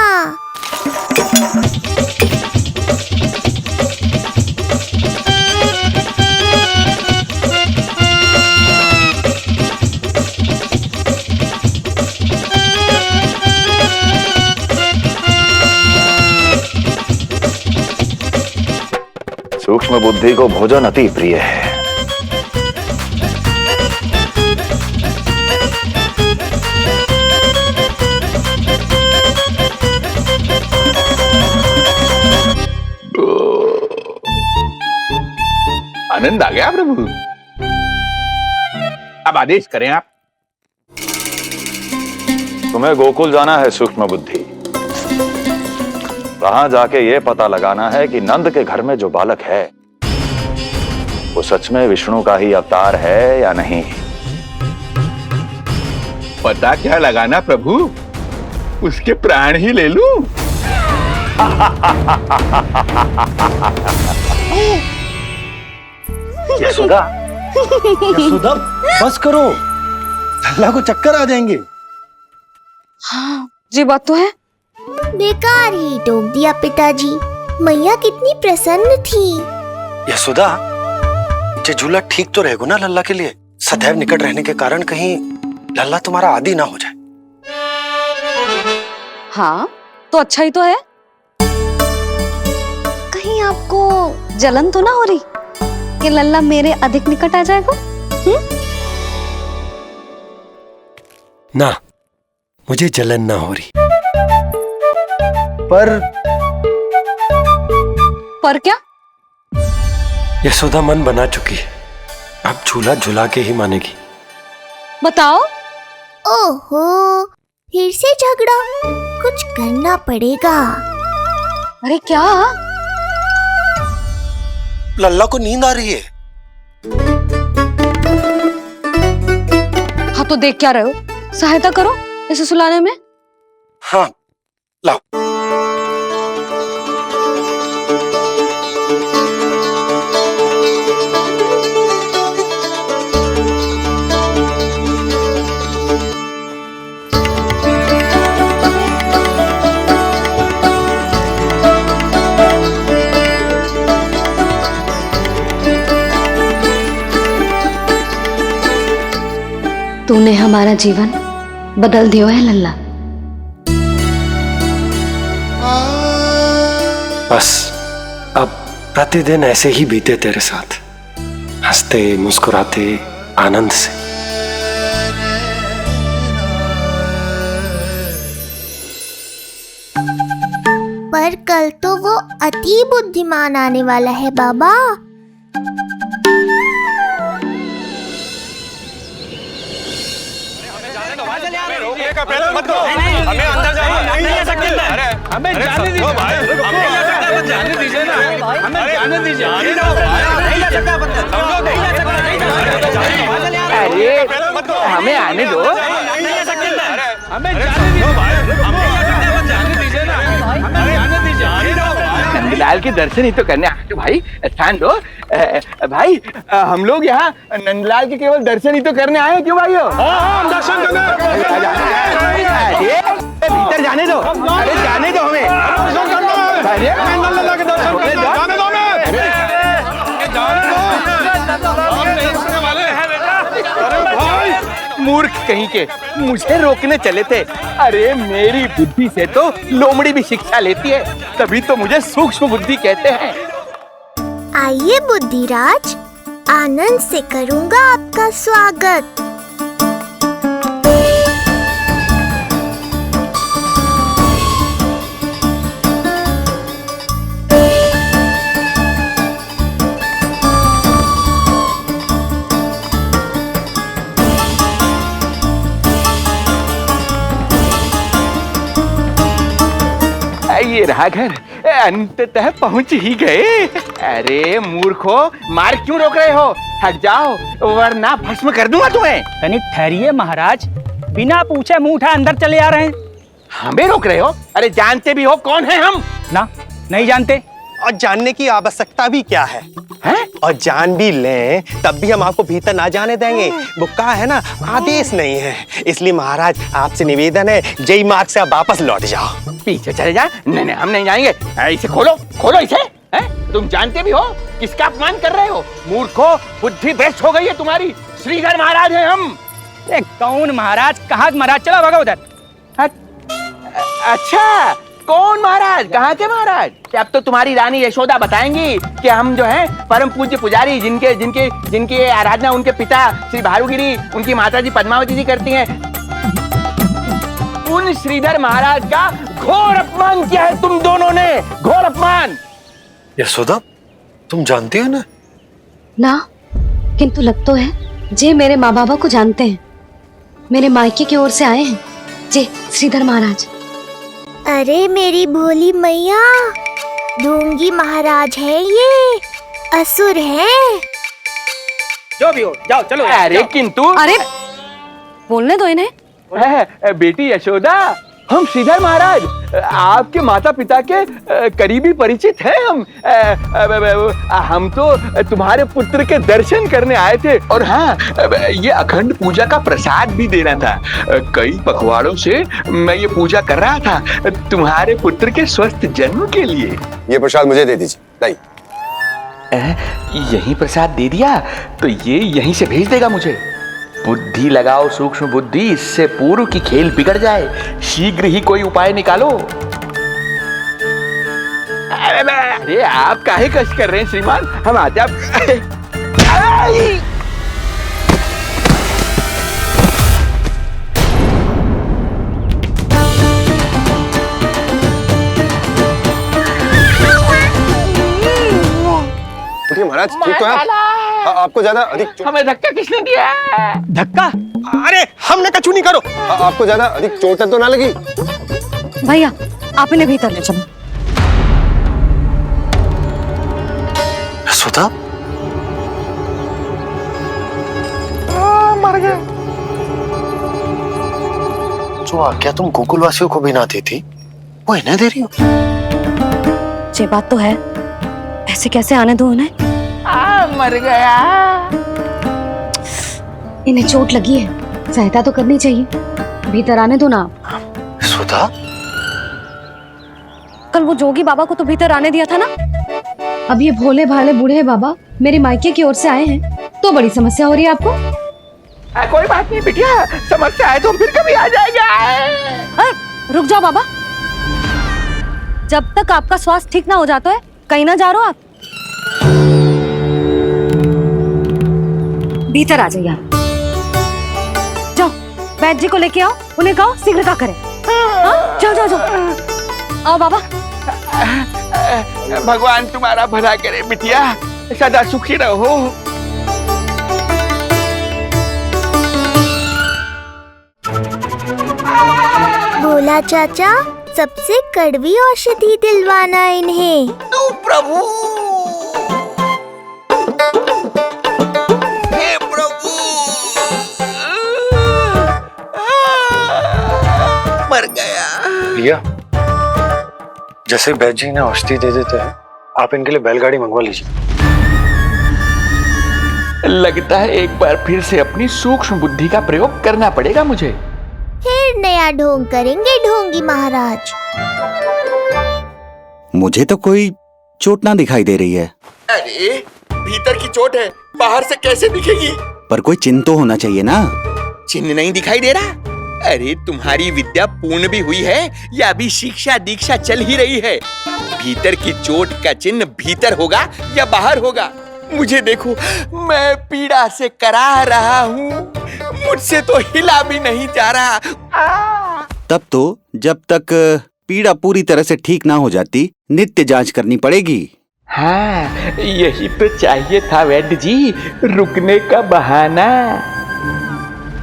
सूक्ष्म बुद्धि को भोजन अति प्रिय है। आनंद आ गया प्रभु। अब आदेश करें आप। तुम्हें गोकुल जाना है सूक्ष्म बुद्धि। वहां जाके ये पता लगाना है कि नंद के घर में जो बालक है वो सच में विष्णु का ही अवतार है या नहीं। पता क्या लगाना प्रभु, उसके प्राण ही ले लूं। यशोदा, यशोदा बस करो, लल्ला को चक्कर आ जाएंगे। हाँ जी बात तो है। बेकार ही टोक दिया पिताजी। मैया कितनी प्रसन्न थी। यशोदा, ये झूला ठीक तो रहेगा ना लल्ला के लिए? सदैव निकट रहने के कारण कहीं लल्ला तुम्हारा आदी ना हो जाए। हाँ तो अच्छा ही तो है। कहीं आपको जलन तो ना हो रही कि लल्ला मेरे अधिक निकट आ जाएगा? ना, मुझे जलन ना हो रही। पर क्या? यशोदा मन बना चुकी है, अब झूला झूला के ही मानेगी। बताओ। ओहो, फिर से झगड़ा। कुछ करना पड़ेगा। अरे क्या? लल्ला को नींद आ रही है। हाँ तो देख क्या रहे हो, सहायता करो इसे सुलाने में। हाँ लाओ। तूने हमारा जीवन बदल दिया है लल्ला। बस अब प्रतिदिन ऐसे ही बीते तेरे साथ, हंसते मुस्कुराते आनंद से। पर कल तो वो अति बुद्धिमान आने वाला है बाबा। मत करो, हमें अंदर जाने नहीं सकते। अरे हमें जाने दीजिए भाई, हमें जाने दीजिए ना, हमें जाने दीजिए। नहीं जा सकता बंदा, नहीं जा सकता। अरे हमें आने दो। हमें जाने दीजिए भाई, हमें जाने दीजिए ना, हमें जाने दीजिए। नंदलाल के दर्शन ही तो करने आए तो भाई, स्थान दो। भाई हम लोग यहाँ नंदलाल के केवल दर्शन ही तो करने आए हैं, क्यों भाइयों? हम दर्शन करने। भीतर जाने दो, अरे जाने दो हमें। नंदलाल के दर्शन जाने दो हमें। मूर्ख कहीं के, मुझे रोकने चले थे। अरे मेरी बुद्धि से तो लोमड़ी भी शिक्षा लेती है, तभी तो मुझे सूक्ष्म बुद्धि कहते हैं। आइए बुद्धिराज, आनंद से करूंगा आपका स्वागत। ये रहा घर, अंततः पहुंच ही गए। अरे मूर्खो, मार क्यों रोक रहे हो? हट जाओ वरना भस्म कर दूंगा तुम्हें। तनिक ठहरिए महाराज, बिना पूछे मुंह उठा अंदर चले आ रहे हैं। हमें रोक रहे हो? अरे जानते भी हो कौन है हम? ना, नहीं जानते। और जानने की आवश्यकता भी क्या है? हैं? और जान भी लें तब भी हम आपको भीतर ना जाने देंगे। वो कहा है ना, आदेश नहीं है। इसलिए महाराज आपसे निवेदन है, जय मार्ग से आप वापस लौट जाओ। पीछे चले जा। नहीं नहीं, हम नहीं जाएंगे। इसे खोलो, खोलो इसे। हैं? तुम जानते भी हो किसका अपमान कर रहे हो? मूर्खो, बुद्धि भ्रष्ट हो गई है तुम्हारी। श्रीधर महाराज हैं हम। कौन महाराज? कहाँ महाराज? चला भगा उधर। अच्छा, कौन महाराज? कहाँ के महाराज? अब तो तुम्हारी रानी यशोदा बताएंगी कि हम जो है परम पूज्य पुजारी, जिनके जिनके जिनकी आराधना उनके पिता श्री भारुगिरी, उनकी माताजी पद्मावती जी करती हैं, उन श्रीधर महाराज का घोर अपमान किया है तुम दोनों ने। घोर अपमान। यशोदा, तुम जानती हो ना? ना, किंतु लग तो है जे मेरे माँ बाबा को जानते हैं। मेरे मायके की ओर से आए हैं जे श्रीधर महाराज। अरे मेरी भोली मैया, ढोंगी महाराज है ये, असुर है। जो भी हो, जाओ चलो। अरे किंतु, अरे बोलने दो इन्हें। बेटी यशोदा, हम श्रीधर महाराज आपके माता पिता के करीबी परिचित हैं। हम तो तुम्हारे पुत्र के दर्शन करने आए थे। और हाँ, ये अखंड पूजा का प्रसाद भी देना था। कई पखवाड़ों से मैं ये पूजा कर रहा था तुम्हारे पुत्र के स्वस्थ जन्म के लिए। ये प्रसाद मुझे दे दीजिए। नहीं, यही प्रसाद दे दिया तो ये यहीं से भेज देगा मुझे। बुद्धि लगाओ सूक्ष्म बुद्धि, इससे पूर्व की खेल बिगड़ जाए। शीघ्र ही कोई उपाय निकालो। अरे आप काहे कष्ट कर रहे हैं श्रीमान? हम आते आप। महाराज ठीक तो है? आपको ज्यादा अधिक हमें धक्का किसने दिया? धक्का? अरे हमने कछु नहीं करो। आपको ज्यादा अधिक चोट तो ना लगी? भैया आप इन्हें भीतर ले चलो। यशोदा, मर गए। जो आज्ञा तुम गोकुलवासियों को भी ना दी थी, वो इन्हें दे रही हो? ये बात तो है, ऐसे कैसे आने दो उन्हें? मर गया। इन्हें चोट लगी है, सहायता तो करनी चाहिए। भीतर आने दो ना। यशोदा, कल वो जोगी बाबा को तो भीतर आने दिया था ना। अब ये भोले भाले बूढ़े बाबा मेरे मायके की ओर से आए हैं, तो बड़ी समस्या हो रही है आपको। कोई बात नहीं बिटिया, समस्या है तो फिर कभी आ जाएगा। रुक जाओ बाबा, जब तक आपका स्वास्थ्य ठीक ना हो जाता है कहीं ना जा रहे हो आप। भीतर आ जाइए आप। जाओ वैद्य जी को लेके आओ, उन्हें कहो शीघ्रता करें। जाओ जाओ जाओ। आओ बाबा। भगवान तुम्हारा भला करे बिटिया, सदा सुखी रहो। भोला चाचा, सबसे कड़वी औषधि दिलवाना इन्हें। प्रभु, मर गया। भैया, जैसे वैद्य जी ने औषधि दे देते हैं, आप इनके लिए बैलगाड़ी मंगवा लीजिए। लगता है एक बार फिर से अपनी सूक्ष्म बुद्धि का प्रयोग करना पड़ेगा मुझे। फिर नया ढोंग करेंगे ढोंगी महाराज। मुझे तो कोई चोट ना दिखाई दे रही है। अरे भीतर की चोट है, बाहर से कैसे दिखेगी? पर कोई चिन्ह तो होना चाहिए ना। चिन्ह नहीं दिखाई दे रहा? अरे तुम्हारी विद्या पूर्ण भी हुई है या अभी शिक्षा दीक्षा चल ही रही है? भीतर की चोट का चिन्ह भीतर होगा या बाहर होगा? मुझे देखो, मैं पीड़ा से कराह रहा हूँ, मुझसे तो हिला भी नहीं जा रहा। तब तो जब तक पीड़ा पूरी तरह से ठीक ना हो जाती, नित्य जांच करनी पड़ेगी। हाँ, यही तो चाहिए था वैद्य जी, रुकने का बहाना।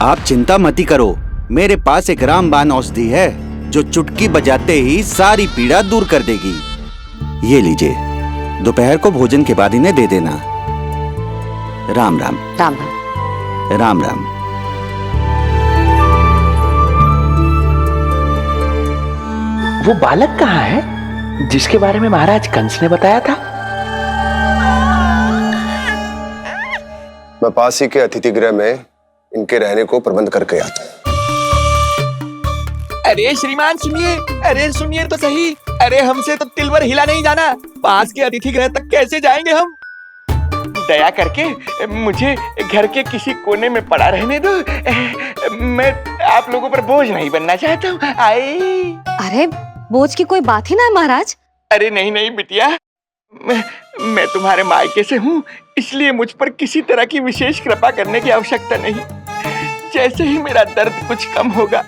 आप चिंता मत करो, मेरे पास एक रामबाण औषधि है, जो चुटकी बजाते ही सारी पीड़ा दूर कर देगी। ये लीजिए, दोपहर को भोजन के बाद इन्हें दे देना। राम राम। राम राम। राम राम। वो बालक कहाँ है जिसके बारे में महाराज कंस ने बताया था? मैं पास ही के अतिथि गृह में इनके रहने को प्रबंध करके आता हूँ। अरे श्रीमान सुनिए, अरे सुनिए तो सही। अरे हमसे तो तिलवर हिला नहीं जाना, पास के अतिथि गृह तक कैसे जाएंगे हम? दया करके मुझे घर के किसी कोने में पड़ा रहने दो। मैं आप लोगों पर बोझ नहीं बनना चाहता हूँ। आई। अरे बोझ की कोई बात ही ना है महाराज। अरे नहीं नहीं बिटिया, मैं तुम्हारे मायके से हूँ, इसलिए मुझ पर किसी तरह की विशेष कृपा करने की आवश्यकता नहीं। जैसे ही मेरा दर्द कुछ कम होगा,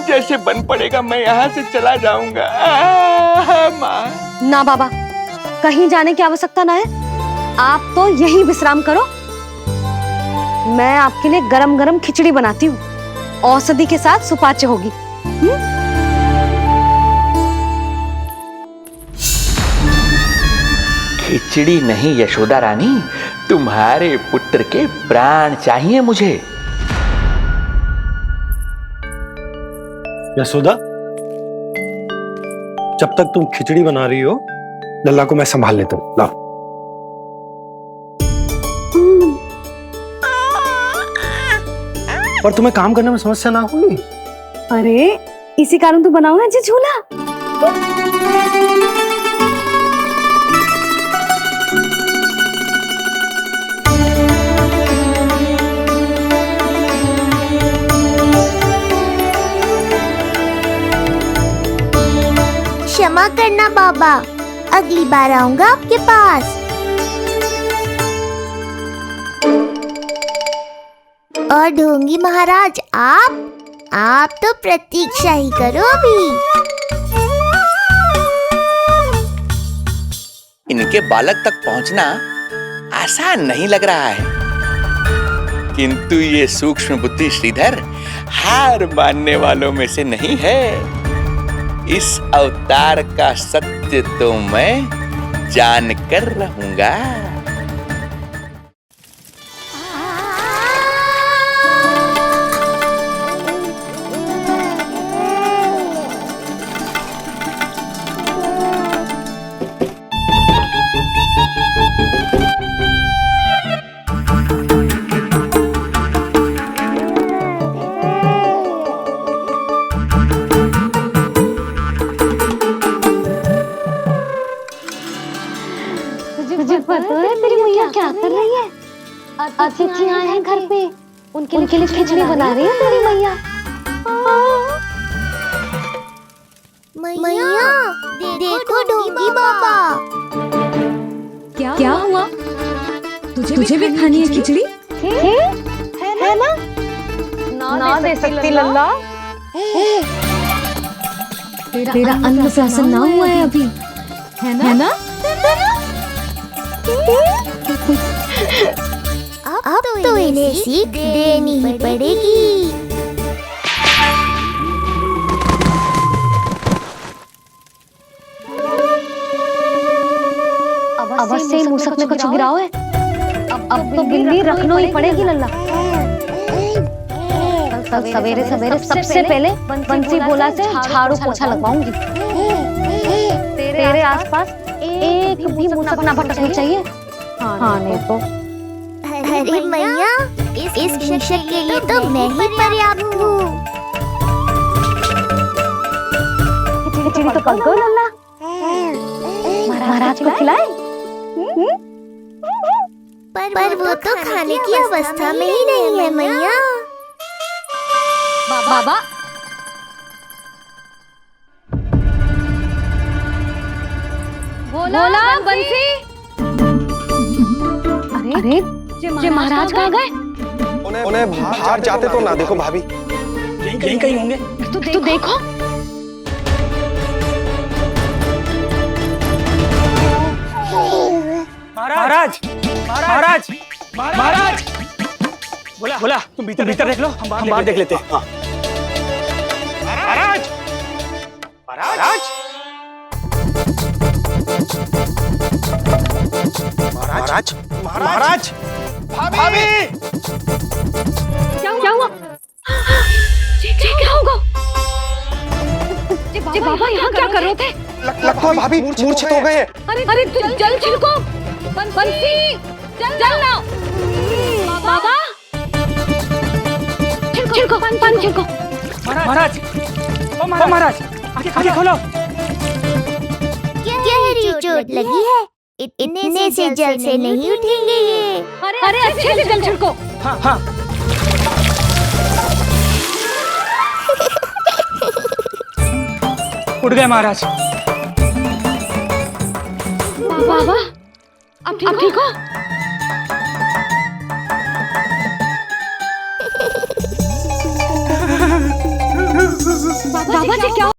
जैसे बन पड़ेगा, मैं यहाँ से चला जाऊंगा। माँ। ना बाबा, कहीं जाने की आवश्यकता ना है। आप तो यहीं विश्राम करो। मैं आपके लिए गरम गरम खिचड़ी बनाती हूँ, औषधि के साथ सुपाच्य होगी। खिचड़ी नहीं यशोदा रानी, तुम्हारे पुत्र के प्राण चाहिए मुझे। यशोदा, जब तक तुम खिचड़ी बना रही हो, लल्ला को मैं संभाल लेता हूँ। लाओ। पर तुम्हें काम करने में समस्या ना होगी? अरे इसी कारण तो बनाऊंगा जी झूला। क्षमा करना बाबा, अगली बार आऊंगा आपके पास। और ढोंगी महाराज, आप तो प्रतीक्षा ही करो अभी। इनके बालक तक पहुंचना आसान नहीं लग रहा है, किंतु ये सूक्ष्म बुद्धि श्रीधर हार मानने वालों में से नहीं है। इस अवतार का सत्य तो मैं जान कर रहूंगा। तुझे पता है तेरी मैया क्या कर रही है? अतिथि आए हैं घर पे, उनके लिए खिचड़ी बना रही है तेरी मैया। मैया देखो ढोंगी बाबा। क्या हुआ? तुझे भी खानी है खिचड़ी? है ना? ना दे सकती लल्ला। तेरा अन्न प्राशन ना हुआ है अभी, है ना? अब तो इन्हें सीख देनी ही पड़ेगी। अवश्य ही मूसक में कुछ गिराओ है। अब तो बिल्ली रखना ही पड़ेगी लल्ला। कल सवेरे सवेरे सबसे पहले बंसी बोला से झाड़ू पोछा लगवाऊंगी। तेरे आसपास एक भी मूसक ना भटकनी चाहिए। हाँ नहीं तो। अरे मैया, इस शिक्षक के लिए तो मैं ही पर्याप्त हूँ। खिचड़ी तो पक गई लल्ला। महाराज को खिलाए? पर वो तो खाने की अवस्था में ही नहीं है मैया। बाबा बोला बंसी। अरे ये महाराज कहाँ गए? उन्हें बाहर जाते तो ना देखो भाभी। यहीं कहीं होंगे। तो देखो। महाराज महाराज महाराज, बोला तुम भीतर देख लो, हम बाहर देख लेते हैं। महाराज महाराज महाराज भाभी क्या हुआ? क्या होगा? बाबा यहाँ क्या कर रहे थे? लगता है भाभी मूर्छित हो गए हैं। अरे जल छिड़को। बंसी जल ना। बाबा छिड़को पानी छिड़को। महाराज ओ महाराज आंखें खोलो। गहरी चोट लगी है, इतने से जल से नहीं उठेंगे ये। अरे अच्छे से जल छिड़को। हाँ हाँ। उठ गए महाराज। बाबा अब ठीक हो? बाबा जी क्या